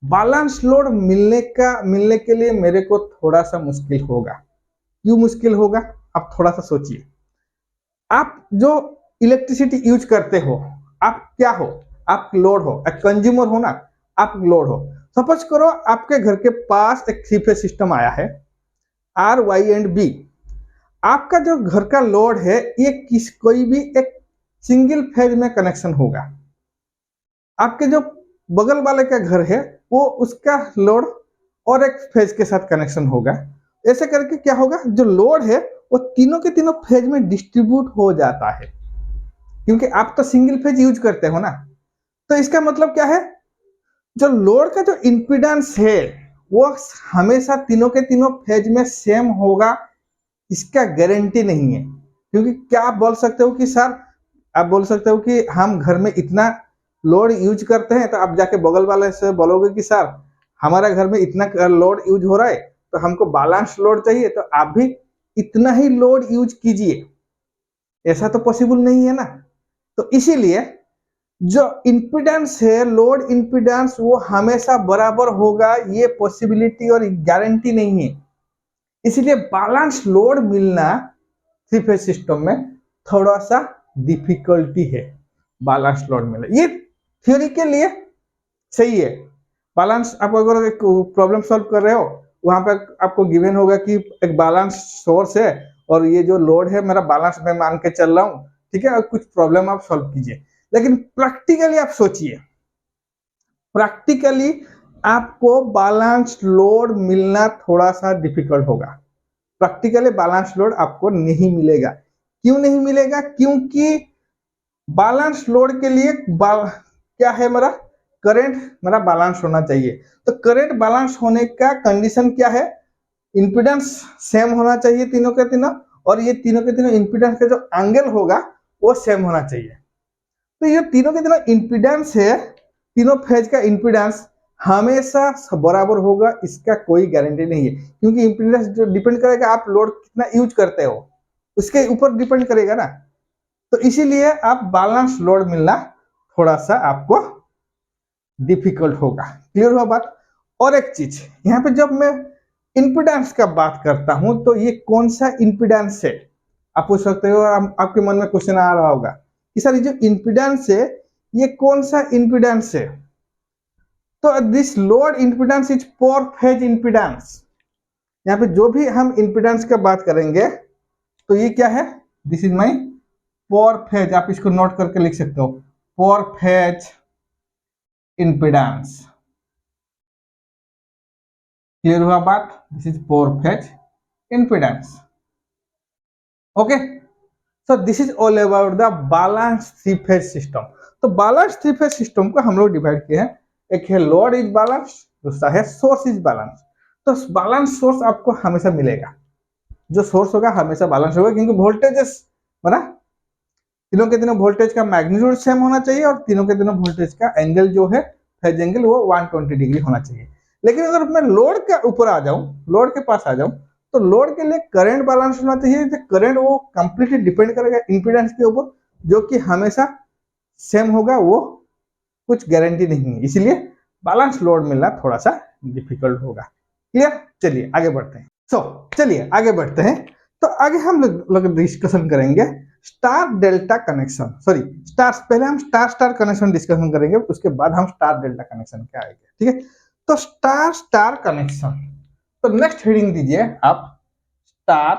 बैलेंस लोड मिलने के लिए मेरे को थोड़ा सा मुश्किल होगा। क्यों मुश्किल होगा? आप थोड़ा सा सोचिए। आप जो इलेक्ट्रिसिटी यूज करते हो, आप क्या हो? आप लोड हो, एक कंज्यूमर हो ना, आप लोड हो। सपोज करो आपके घर के पास एक थ्री फेज सिस्टम आया है, आर वाई एंड बी। आपका जो घर का लोड है ये कोई भी एक सिंगल फेज में कनेक्शन होगा। आपके जो बगल वाले का घर है वो उसका लोड और एक फेज के साथ कनेक्शन होगा। ऐसे करके क्या होगा, जो लोड है वो तीनों के तीनों फेज में डिस्ट्रीब्यूट हो जाता है, क्योंकि आप तो सिंगल फेज यूज करते हो ना। तो इसका मतलब क्या है, जो लोड का जो इंपिडेंस है वो हमेशा तीनों के तीनों फेज में सेम होगा, इसका गारंटी नहीं है। क्योंकि क्या आप बोल सकते हो कि सर, आप बोल सकते हो कि हम घर में इतना लोड यूज करते हैं, तो आप जाके बगल वाले से बोलोगे कि सर हमारा घर में इतना लोड यूज हो रहा है तो हमको बैलेंस लोड चाहिए, तो आप भी इतना ही लोड यूज कीजिए। ऐसा तो पॉसिबल नहीं है ना। तो इसीलिए जो इंपिडेंस है, लोड इंपिडेंस, वो हमेशा बराबर होगा, ये पॉसिबिलिटी और गारंटी नहीं है। इसलिए बैलेंस लोड मिलना थ्री फेज सिस्टम में थोड़ा सा डिफिकल्टी है बैलेंस लोड में। ये थ्योरी के लिए सही है। बैलेंस आप अगर एक प्रॉब्लम सॉल्व कर रहे हो, वहां पे आपको गिवन होगा कि एक बैलेंस सोर्स है और ये जो लोड है मेरा बैलेंस में मान के चल रहा हूँ, ठीक है, और कुछ प्रॉब्लम आप सॉल्व कीजिए। लेकिन प्रैक्टिकली आप सोचिए, प्रैक्टिकली आपको बैलेंस लोड मिलना थोड़ा सा डिफिकल्ट होगा। प्रैक्टिकली बैलेंस लोड आपको नहीं मिलेगा। क्यों नहीं मिलेगा? क्योंकि बैलेंस लोड के लिए क्या है, मेरा करंट मेरा बैलेंस होना चाहिए। तो करंट बैलेंस होने का कंडीशन क्या है? इंपीडेंस सेम होना चाहिए तीनों के तीनों, और ये तीनों के तीनों इंपीडेंस का जो एंगल होगा वो सेम होना चाहिए। तो ये तीनों के तीनों इंपीडेंस है, तीनों फेज का इंपीडेंस हमेशा बराबर होगा, इसका कोई गारंटी नहीं है। क्योंकि इंपीडेंस जो डिपेंड करेगा आप लोड कितना यूज करते हो, उसके ऊपर डिपेंड करेगा ना। तो इसीलिए आप बैलेंस लोड मिलना थोड़ा सा आपको डिफिकल्ट होगा। क्लियर हुआ बात? और एक चीज यहाँ पे, जब मैं इंपीडेंस का बात करता हूं तो ये कौन सा इंपीडेंस है आप पूछ सकते हो। आपके मन में क्वेश्चन आ रहा होगा कि सर ये जो इंपीडेंस है ये कौन सा इंपीडेंस है? तो दिस लोड इंपीडेंस इज पर फेज इंपीडेंस। यहाँ पे जो भी हम इंपीडेंस का बात करेंगे तो ये क्या है? दिस इज माई पर फेज, आप इसको नोट करके लिख सकते हो, पर फेज इंपीडेंस। क्लियर हुआ बात? दिस इज पर phase impedance. Okay, so this is all about the balance three phase system. तो बैलेंस थ्री फेज सिस्टम को हम लोग डिवाइड किए हैं, एक है लोड इज बैलेंस, दूसरा है सोर्स इज बैलेंस। तो बैलेंस सोर्स आपको हमेशा मिलेगा, जो सोर्स होगा हमेशा बैलेंस होगा, क्योंकि वोल्टेजेस बना तीनों के तीनों वोल्टेज का मैग्नीट्यूड सेम होना चाहिए और तीनों के तीनों वोल्टेज का एंगल जो है फेज एंगल वो 120 डिग्री होना चाहिए। लेकिन अगर मैं लोड के ऊपर आ जाऊं, लोड के पास आ जाऊं, तो लोड के लिए करंट बैलेंस होना चाहिए। तो करंट वो कंप्लीटली डिपेंड करेगा इंपीडेंस के ऊपर, जो कि हमेशा सेम होगा, वो कुछ गारंटी नहीं है। इसलिए बैलेंस लोड मिलना थोड़ा सा डिफिकल्ट होगा। क्लियर? चलिए आगे बढ़ते हैं। चलिए आगे बढ़ते हैं। तो आगे हम लोग डिस्कशन करेंगे star delta connection, sorry star, पहले हम स्टार स्टार कनेक्शन डिस्कशन करेंगे, उसके बाद हम स्टार डेल्टा कनेक्शन के आएंगे। ठीक है, तो स्टार स्टार कनेक्शन, तो नेक्स्ट हेडिंग दीजिए आप, स्टार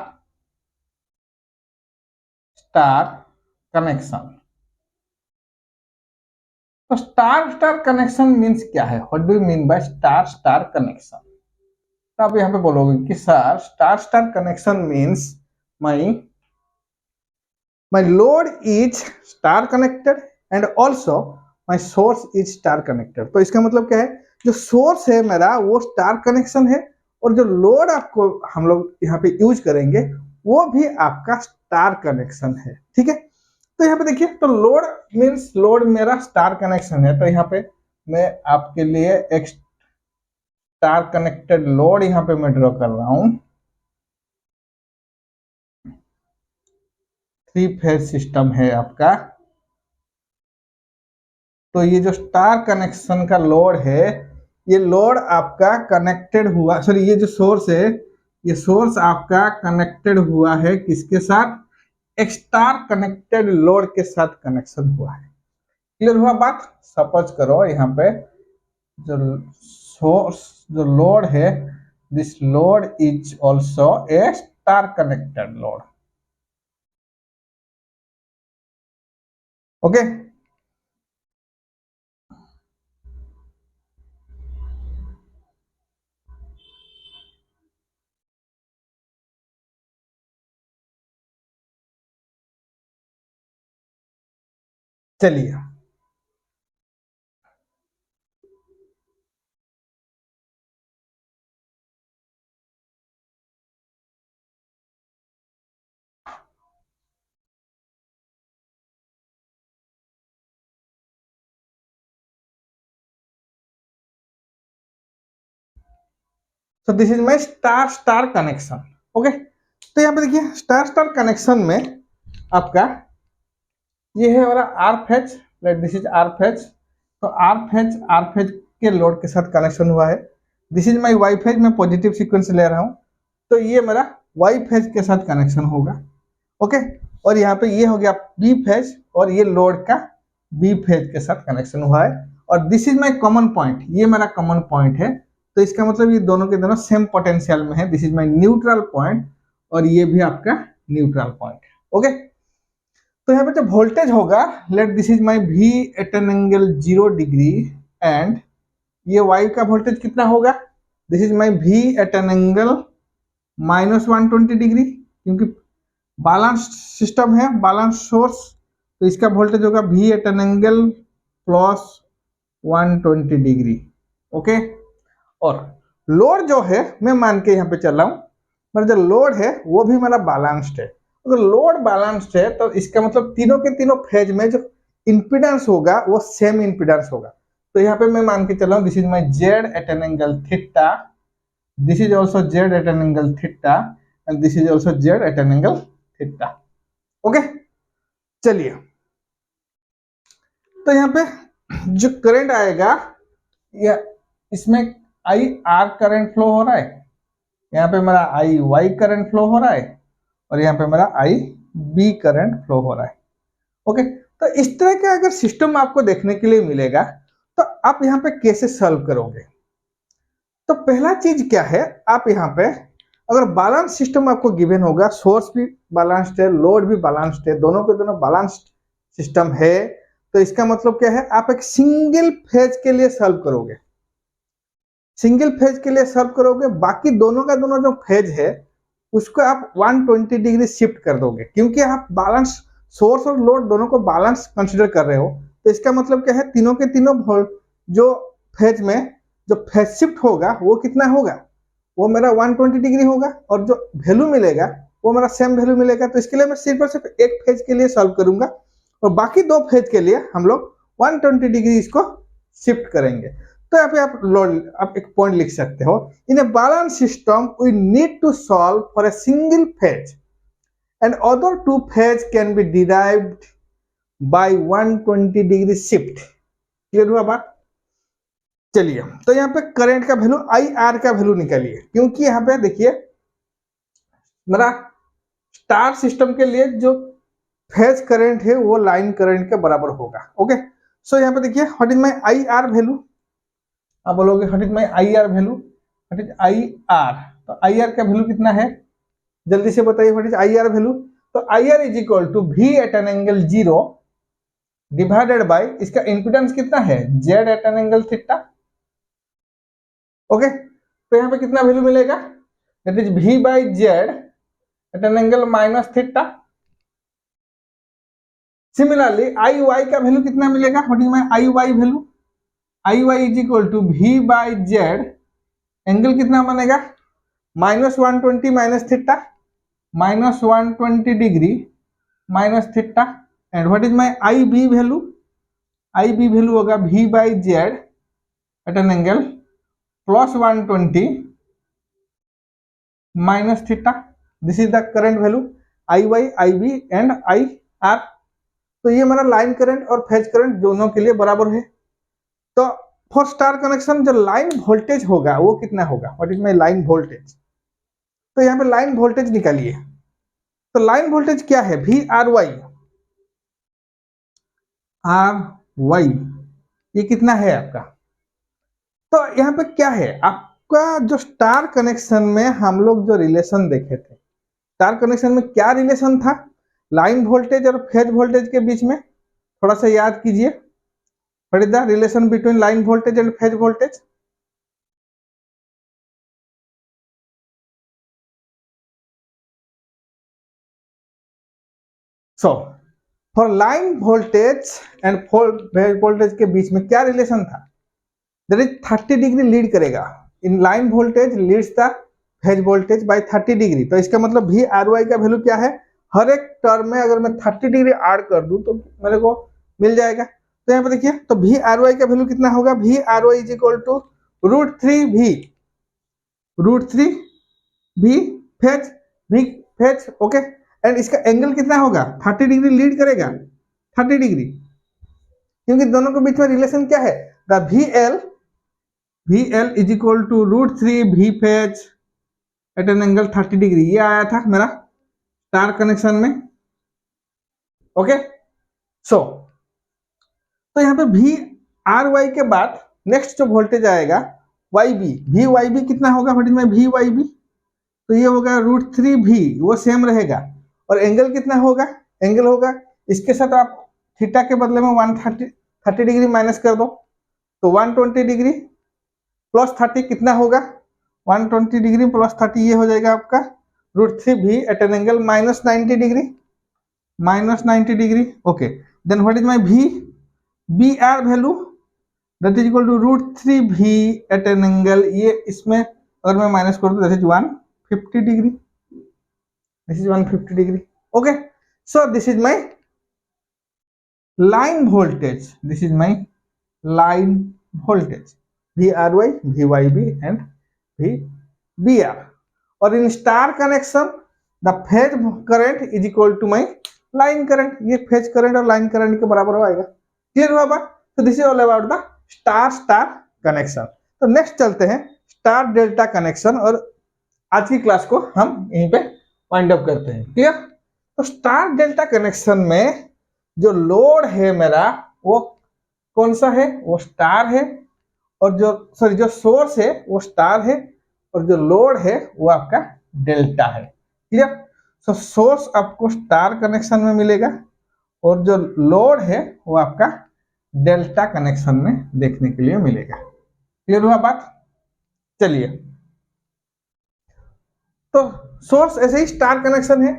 स्टार कनेक्शन। तो स्टार स्टार कनेक्शन मीन्स क्या है? What do you mean by star star connection? तो आप यहाँ पे बोलोगे कि sir star star connection means my load is star connected and also my source is star connected। तो इसका मतलब क्या है? जो सोर्स है मेरा वो स्टार कनेक्शन है, और जो लोड आपको हम लोग यहाँ पे यूज करेंगे वो भी आपका स्टार कनेक्शन है। ठीक है, तो यहाँ पे देखिए, तो लोड मीन्स लोड मेरा स्टार कनेक्शन है। तो यहाँ पे मैं आपके लिए एक स्टार कनेक्टेड लोड यहाँ पे मैं ड्रॉ कर रहा हूं। थ्री फेज सिस्टम है आपका। तो ये जो स्टार कनेक्शन का लोड है, ये लोड आपका कनेक्टेड हुआ, सॉरी ये जो सोर्स है, ये सोर्स आपका कनेक्टेड हुआ है किसके साथ? एक स्टार कनेक्टेड लोड के साथ कनेक्शन हुआ है। क्लियर हुआ बात? सपोज करो यहाँ पे जो सोर्स, जो लोड है, this load is also a star connected load. Okay, चलिए तो this is my star star connection. Okay, तो यहाँ पे देखिए स्टार स्टार कनेक्शन में आपका ये है हमारा R phase, this is R phase. तो आर फेज के लोड के साथ कनेक्शन हुआ है। This is my Y phase, मैं पॉजिटिव सीक्वेंस ले रहा हूँ। तो ये मेरा वाई फेज के साथ कनेक्शन होगा। ओके। और यहाँ पे ये हो गया बी फेज और ये लोड का बी फेज के साथ कनेक्शन हुआ है। और this is my common point, ये मेरा कॉमन पॉइंट है, तो इसका मतलब ये दोनों के दोनों सेम पोटेंशियल में है। This is my neutral point और ये भी आपका न्यूट्रल पॉइंट है। ओके, तो यहाँ पे जो वोल्टेज होगा, let this is my V at an angle 0 degree and ये वाई का वोल्टेज कितना होगा, this is my V at an angle -120 degree, क्योंकि बैलेंस सिस्टम है, बैलेंस सोर्स, तो इसका वोल्टेज होगा V at an angle +120 degree. Okay, और लोड जो है मैं मान के यहाँ पे चल रहा हूँ, पर जो लोड है वो भी मेरा बैलेंस्ड है। अगर लोड बैलेंस्ड है तो इसका मतलब तीनों के तीनों फेज में जो इंपीडेंस होगा वो सेम इंपीडेंस होगा। तो यहाँ पे मैं मान के चल रहा हूँ this is my Z at an angle theta, this is also Z at an angle theta and this is also Z at an angle theta. Okay, चलिए, तो यहाँ पे जो करंट आएगा या इसमें आई आर करंट फ्लो हो रहा है, यहाँ पे मेरा आई वाई करंट फ्लो हो रहा है और यहाँ पे मेरा आई बी करंट फ्लो हो रहा है। ओके, तो इस तरह का अगर सिस्टम आपको देखने के लिए मिलेगा तो आप यहाँ पे कैसे सॉल्व करोगे। तो पहला चीज क्या है, आप यहाँ पे अगर बैलेंस सिस्टम आपको गिवन होगा, सोर्स भी बैलेंस्ड है, लोड भी बैलेंस्ड है, दोनों के दोनों बैलेंस्ड सिस्टम है, तो इसका मतलब क्या है, आप एक सिंगल फेज के लिए सॉल्व करोगे, सिंगल फेज के लिए सॉल्व करोगे, बाकी दोनों का दोनों जो फेज है उसको आप 120 डिग्री शिफ्ट कर दोगे, क्योंकि आप बैलेंस सोर्स और लोड दोनों को बैलेंस कंसीडर कर रहे हो। तो इसका मतलब क्या है, तीनों के तीनों जो फेज में जो फेज शिफ्ट होगा वो कितना होगा, वो मेरा 120 डिग्री होगा और जो वैल्यू मिलेगा वो मेरा सेम वैल्यू मिलेगा। तो इसके लिए मैं सिर्फ और सिर्फ एक फेज के लिए सॉल्व करूंगा और बाकी दो फेज के लिए हम लोग 120 डिग्री इसको शिफ्ट करेंगे। तो यहाँ पे आप एक पॉइंट लिख सकते हो, in a balance system we need to solve for a single phase and other two phase can be derived by 120 degree shift. Clear हुआ बात। चलिए, तो यहाँ पे करंट का वैल्यू आई आर का वैल्यू निकालिए, क्योंकि यहाँ पे देखिए मेरा स्टार सिस्टम के लिए जो फेज करंट है वो लाइन करंट के बराबर होगा। ओके, सो यहाँ पे देखिए what is my I R value, आप बोलोगे what is my I R value, what is I R, तो आई आर का वैल्यू कितना है, जल्दी से बताइए what is I R value. तो I R is equal to V at an angle 0 divided by इसका इंपीडेंस कितना है, Z at an angle theta. Okay, तो यहाँ पे कितना वैल्यू मिलेगा, that is V by Z at an angle minus theta. Similarly I Y का value कितना मिलेगा, what is my I Y value, I Y is equal to V by Z, angle कितना बनेगा -120 minus theta, -120 degree minus theta. And what is my I B value, I B value होगा V by Z at an angle +120 minus theta. This is the current value I Y I B and I R. तो ये हमारा line current और phase current दोनों के लिए बराबर है। तो फॉर स्टार कनेक्शन जो लाइन वोल्टेज होगा वो कितना होगा, what is my line voltage. तो यहाँ पे लाइन वोल्टेज निकालिए। तो लाइन वोल्टेज क्या है, V R Y, R Y ये कितना है आपका। तो यहाँ पे क्या है आपका, जो स्टार कनेक्शन में हम लोग जो रिलेशन देखे थे, स्टार कनेक्शन में क्या रिलेशन था, लाइन वोल्टेज और फेज वोल्टेज के बीच में, थोड़ा सा याद कीजिए, what is the relation between line voltage and phase voltage. So for line voltage and phase voltage के बीच में क्या रिलेशन था, दैट इज 30 डिग्री लीड करेगा, in line voltage Leeds the phase voltage bye 30 degree. तो इसका मतलब we R Y का वैल्यू क्या है, हर एक टर्म में अगर मैं 30 डिग्री ऐड कर दूं तो मेरे को मिल जाएगा। तो यहाँ पे देखिए, तो वी आर वाई का वैल्यू कितना होगा, V R Y is equal to √3 V phase. Okay, and इसका एंगल कितना होगा, 30 डिग्री लीड करेगा, 30 डिग्री, क्योंकि दोनों के बीच में रिलेशन क्या है, the V L is equal to √3 V phase at an angle 30 degree. ये आया था मेरा स्टार कनेक्शन में। ओके सो तो यहाँ पे वी आर वाई के बाद नेक्स्ट जो वोल्टेज आएगा Y B, V Y B कितना होगा what is my V Y B, तो ये होगा √3 भी, वो सेम रहेगा। और एंगल कितना होगा, एंगल होगा इसके साथ आप थीटा के बदले में 130 डिग्री माइनस कर दो, तो 120 डिग्री प्लस 30 कितना होगा, 120 डिग्री प्लस 30 ये हो जाएगा आपका √3 V at an angle -90 degree, -90 degree. Okay then what is my V, B R value that is equal to √3 V at an angle, ये इसमें अगर मैं माइनस कर दूं that is 150 degree, this is 150 degree. Okay so this is my line voltage, this is my line voltage VRY, VYB and VBR। और in star connection the phase current is equal to my line current, ये phase current और line current के बराबर होगा। Clear हुआ बात? तो this is all about the star star connection. तो नेक्स्ट चलते हैं स्टार डेल्टा कनेक्शन, और आज की क्लास को हम यहीं पे वाइंड अप करते हैं। क्लियर? तो स्टार डेल्टा कनेक्शन में जो लोड है मेरा वो कौन सा है, वो स्टार है, और जो सोर्स है वो स्टार है, और जो लोड है वो आपका डेल्टा है। क्लियर? सो सोर्स आपको स्टार कनेक्शन में मिलेगा और जो लोड है वो आपका डेल्टा कनेक्शन में देखने के लिए मिलेगा। क्लियर हुआ बात? चलिए, तो सोर्स ऐसे ही स्टार कनेक्शन है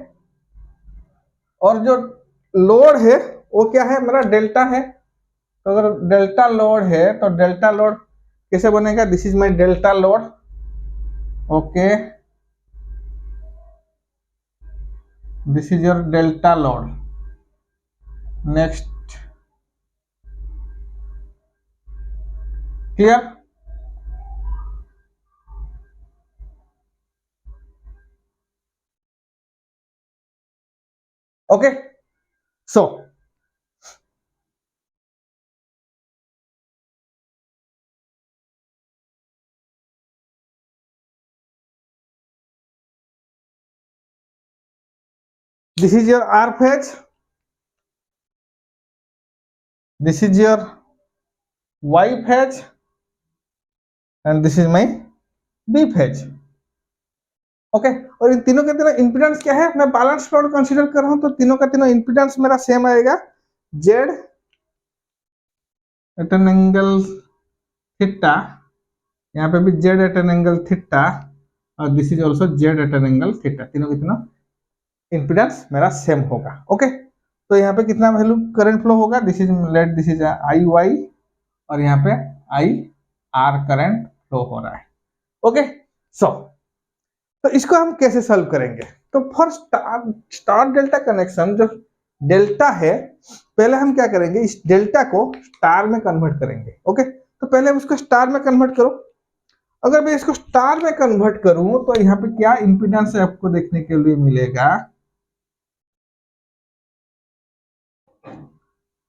और जो लोड है वो क्या है, मेरा डेल्टा है। तो अगर डेल्टा लोड है तो डेल्टा लोड कैसे बनेगा, this is my delta load. Okay this is your delta load. Next, clear? Okay so this is your R phase, this is your Y phase and this is my B phase। Okay और इन तीनों के तीनों impedance क्या है, मैं balance load consider कर रहा हूं तो तीनों का तीनों इंपीडेंस मेरा सेम आएगा, Z at an angle theta, यहाँ पे भी Z at an angle theta, और this is also Z at an angle theta. तीनों के तीनों इंपीडेंस मेरा सेम होगा। ओके तो यहाँ पे कितना वैल्यू करंट फ्लो होगा, this is let this is I Y, और यहाँ पे आई आर करंट फ्लो हो रहा है। ओके सो तो इसको हम कैसे सॉल्व करेंगे, तो फॉर स्टार डेल्टा कनेक्शन जो डेल्टा है, पहले हम क्या करेंगे, इस डेल्टा को स्टार में कन्वर्ट करेंगे। ओके तो पहले हम उसको स्टार में कन्वर्ट करो। अगर मैं इसको स्टार में कन्वर्ट करूं तो यहाँ पे क्या इंपीडेंस आपको देखने के लिए मिलेगा,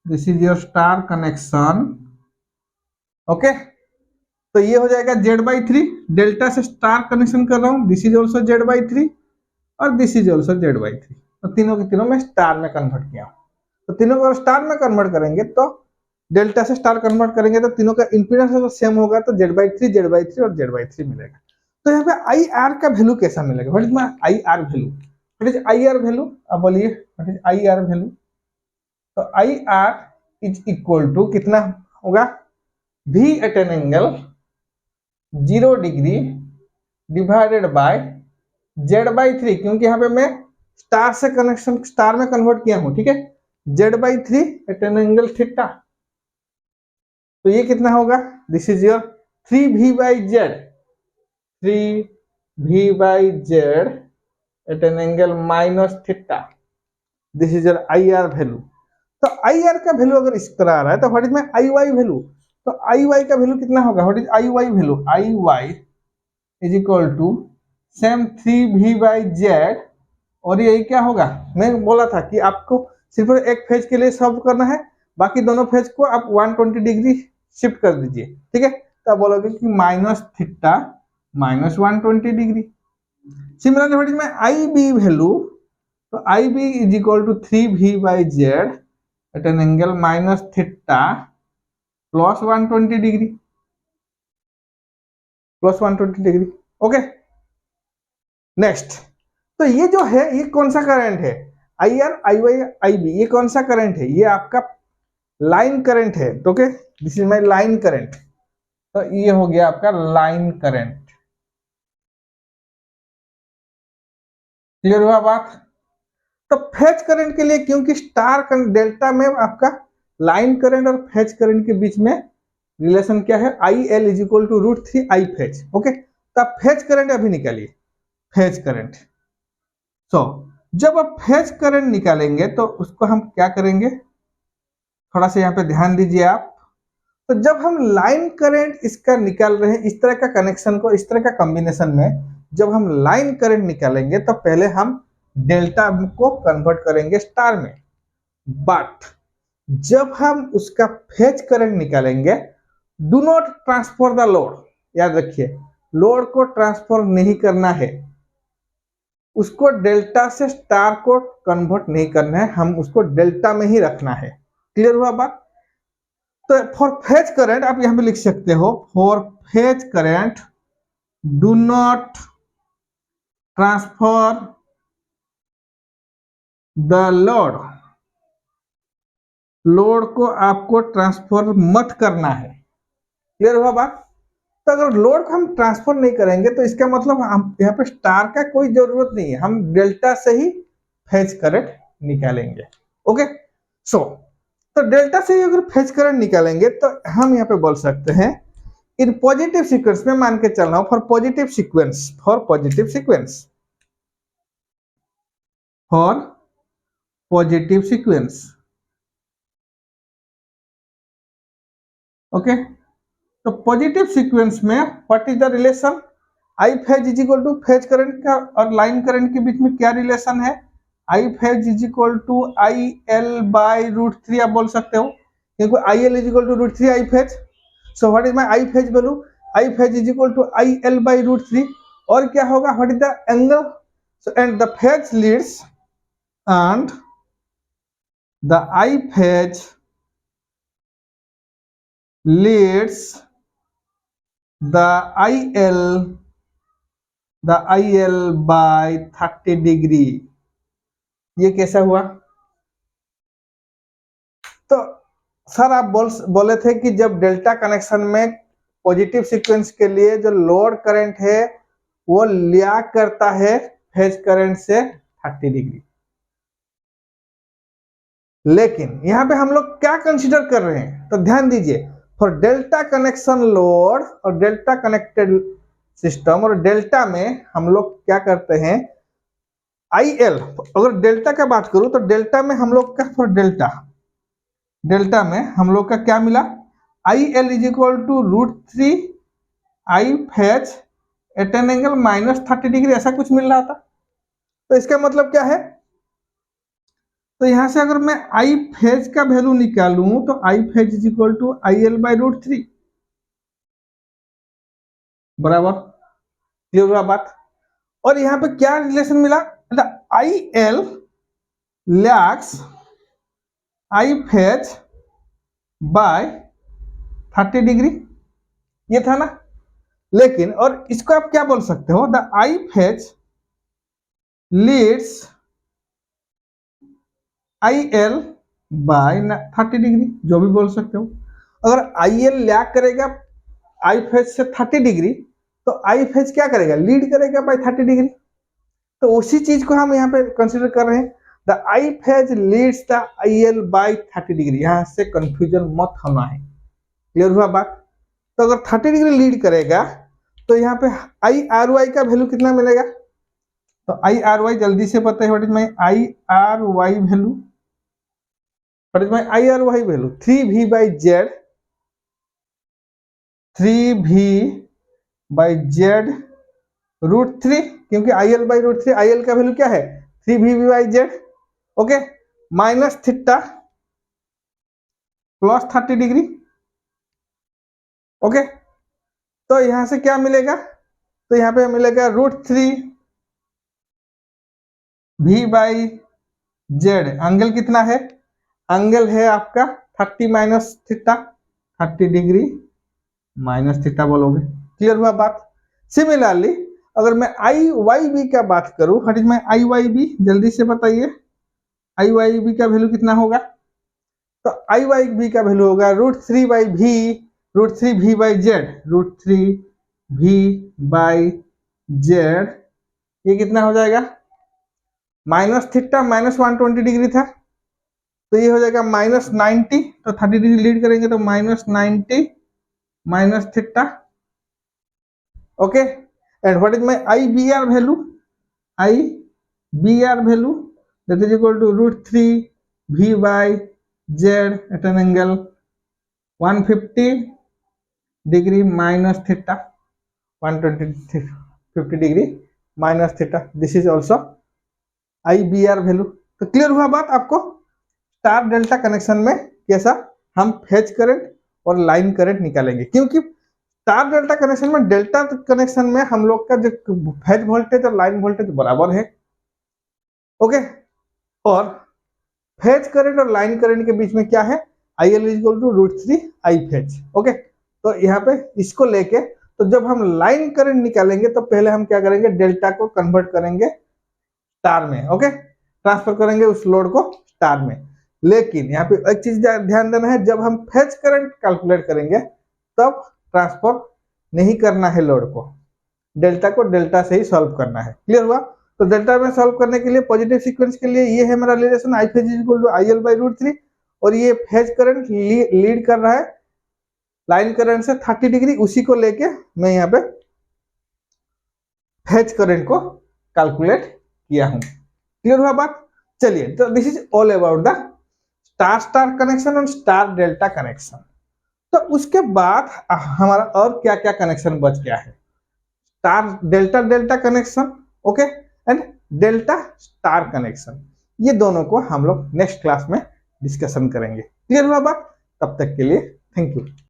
this is your star connection. Okay तो ये हो जाएगा Z/3, डेल्टा से स्टार कनेक्शन कर रहा हूं, दिस इज ऑल्सो Z/3 और दिस इज ऑल्सो Z/3। तो तीनों के तीनों में स्टार में कन्वर्ट किया। तो तीनों को स्टार में कन्वर्ट करेंगे तो डेल्टा से स्टार कन्वर्ट करेंगे तो तीनों का इंपीडेंस अगर सेम होगा तो Z/3 Z/3 और Z/3 मिलेगा। तो यहाँ पे आई आर का वैल्यू कैसा मिलेगा, what is my I R value, what is I R value, अब बोलिए what is I R value. तो I R is equal to कितना होगा, V at an angle 0 degree divided by Z/3, क्योंकि यहाँ पे मैं स्टार से कनेक्शन स्टार में कन्वर्ट किया हूं। ठीक है, Z/3 eight an angle theta, तो ये कितना होगा, this is your 3V/Z, 3V/Z at an angle minus theta, this is your I R value. तो आई आर का वैल्यू अगर इस तरह आ रहा है तो what is my I Y value, तो आई वाई का वैल्यू कितना होगा, what is I Y value, I Y is equal to same 3V/Z, और ये क्या होगा, मैं बोला था कि आपको सिर्फ एक फेज के लिए सॉल्व करना है, बाकी दोनों फेज को आप 120 डिग्री शिफ्ट कर दीजिए। ठीक है, तो आप बोलोगे कि minus theta minus 120 degree. Similarly what is my I B value, तो I B is equal to 3v/z at an angle minus theta plus 120 degree, plus 120 degree. Okay, next, तो ये जो है ये कौन सा करंट है, I R I Y I B, ये कौन सा करंट है, ये आपका लाइन करंट है। तो okay, this is my line current. तो ये हो गया आपका लाइन करंट। क्लियर हुआ बात। तो फेज करंट के लिए, क्योंकि स्टार डेल्टा में आपका लाइन करंट और फेज करंट के बीच में रिलेशन क्या है, I L is equal to √3 I phase. Okay, तो आप फेज करंट अभी निकालिए, फेज करंट। सो जब आप फेज करंट निकालेंगे तो उसको हम क्या करेंगे, थोड़ा सा यहाँ पे ध्यान दीजिए आप। तो जब हम लाइन करंट इसका निकाल रहे हैं, इस तरह का कनेक्शन को, इस तरह का कॉम्बिनेशन में जब हम लाइन करंट निकालेंगे तो पहले हम डेल्टा को कन्वर्ट करेंगे स्टार में, बट जब हम उसका फेज करंट निकालेंगे, do not transfer the load. याद रखिए, लोड को ट्रांसफर नहीं करना है, उसको डेल्टा से स्टार को कन्वर्ट नहीं करना है, हम उसको डेल्टा में ही रखना है। क्लियर हुआ बात। तो फॉर फेज करंट आप यहां पे लिख सकते हो, for phase current do not transfer the load, load को आपको ट्रांसफर मत करना है। क्लियर हुआ बात। तो अगर लोड को हम ट्रांसफर नहीं करेंगे तो इसका मतलब हम यहाँ पे स्टार का कोई जरूरत नहीं है, हम डेल्टा से ही फेज करंट निकालेंगे। ओके, सो तो डेल्टा से ही अगर फेज करंट निकालेंगे तो हम यहाँ पे बोल सकते हैं इन पॉजिटिव सीक्वेंस में, मान के चल रहा हूं for positive sequence, for positive sequence, for positive sequence. Okay, तो पॉजिटिव सीक्वेंस में what is the relation, I phase is equal to phase current का और लाइन करंट के बीच में क्या रिलेशन है, I phase is equal to I L by √3 आप बोल सकते हो, क्योंकि I L is equal to √3 I phase. So what is my I phase value, I phase is equal to I L by √3, और क्या होगा, what is the angle, so and the phase leads and the I phase leads the IL by 30 degree. ये कैसा हुआ। तो sir आप बोले थे कि जब डेल्टा कनेक्शन में पॉजिटिव सीक्वेंस के लिए जो लोड करंट है वो लिया करता है फेज करंट से 30 डिग्री, लेकिन यहां पे हम लोग क्या कंसीडर कर रहे हैं, तो ध्यान दीजिए, फॉर डेल्टा कनेक्शन लोड और डेल्टा कनेक्टेड सिस्टम और डेल्टा में हम लोग क्या करते हैं, आई एल, अगर डेल्टा का बात करूं तो डेल्टा में हम लोग का, फॉर डेल्टा, डेल्टा में हम लोग का क्या मिला, I L is equal to √3 I phase at an angle minus 30 degree, ऐसा कुछ मिल रहा था। तो इसका मतलब क्या है, तो यहां से अगर मैं आई फेज का वैल्यू निकालूं तो I phase is equal to I L by √3 बराबर। क्लियर हुआ बात। और यहां पे क्या रिलेशन मिला, I L lakhs I phase by 30 degree, ये था ना। लेकिन और इसको आप क्या बोल सकते हो, the I phase leads I L by 30 degree, जो भी बोल सकते हो। अगर आई एल लैग करेगा आई फेज से 30 डिग्री तो आई फेज क्या करेगा, लीड करेगा बाय 30 डिग्री। तो उसी चीज को हम यहाँ पे कंसिडर कर रहे हैं, the I phase leads the I L by 30 degree, यहां से कंफ्यूजन मत होना है। क्लियर हुआ बात। तो अगर 30 डिग्री लीड करेगा तो यहाँ पे आई आर वाई का वैल्यू कितना मिलेगा, तो आई आर वाई जल्दी से पता है, what is my I R Y value, what is my I R Y value 3v/z, 3v/z √3, क्योंकि I L by √3, I L का वैल्यू क्या है 3v/z। Okay, minus theta plus 30 degree. Okay, तो यहां से क्या मिलेगा, तो यहां पे मिलेगा √3 v/z जेड एंगल कितना है, एंगल है आपका 30 minus theta, 30 degree minus theta बोलोगे। क्लियर हुआ बात। सिमिलरली अगर मैं आई वाई बी का बात करूं, what is my I Y B, जल्दी से बताइए आई वाई बी का वैल्यू कितना होगा। तो आई वाई बी का वैल्यू होगा √3/v, √3v by Z, √3v by Z. ये कितना हो जाएगा, माइनस थीटा माइनस 120 डिग्री था, तो ये हो जाएगा -90, तो 30 डिग्री लीड करेंगे तो -90 minus theta. Okay, and what is my I B R value, I B R value that is equal to √3v by Z at an angle 150 degree minus theta, 150 degree minus theta. This is also I B R value. तो clear हुआ बात आपको, star delta connection में कैसा हम phase current और line current निकालेंगे, क्योंकि स्टार डेल्टा कनेक्शन में, डेल्टा कनेक्शन में हम लोग का जो फेज वोल्टेज और लाइन वोल्टेज बराबर है। ओके, और फेज करंट और लाइन करंट के बीच में क्या है, I L is equal to √3 I phase. Okay, तो यहाँ पे इसको लेके, तो जब हम लाइन करंट निकालेंगे तो पहले हम क्या करेंगे, डेल्टा को कन्वर्ट करेंगे स्टार में। ओके, ट्रांसफर करेंगे उस लोड को स्टार में। लेकिन यहाँ पे एक चीज ध्यान देना है, जब हम फेज करंट कैलकुलेट करेंगे तब ट्रांसफर नहीं करना है लोड को, डेल्टा को डेल्टा से ही सॉल्व करना है। क्लियर हुआ। तो डेल्टा में सॉल्व करने के लिए पॉजिटिव सीक्वेंस के लिए ये है मेरा relation, I phase is equal to I L by √3, और ये फेज करंट लीड कर रहा है लाइन करंट से 30 डिग्री, उसी को लेके मैं यहाँ पे फेज करंट को कैलकुलेट किया हूं। क्लियर हुआ बात। चलिए, तो this is all about the star star connection और स्टार डेल्टा कनेक्शन। तो उसके बाद हमारा और क्या क्या कनेक्शन बच गया है, star delta delta connection, okay, and delta star connection. ये दोनों को हम लोग नेक्स्ट क्लास में डिस्कशन करेंगे। क्लियर हुआ बात। तब तक के लिए थैंक यू।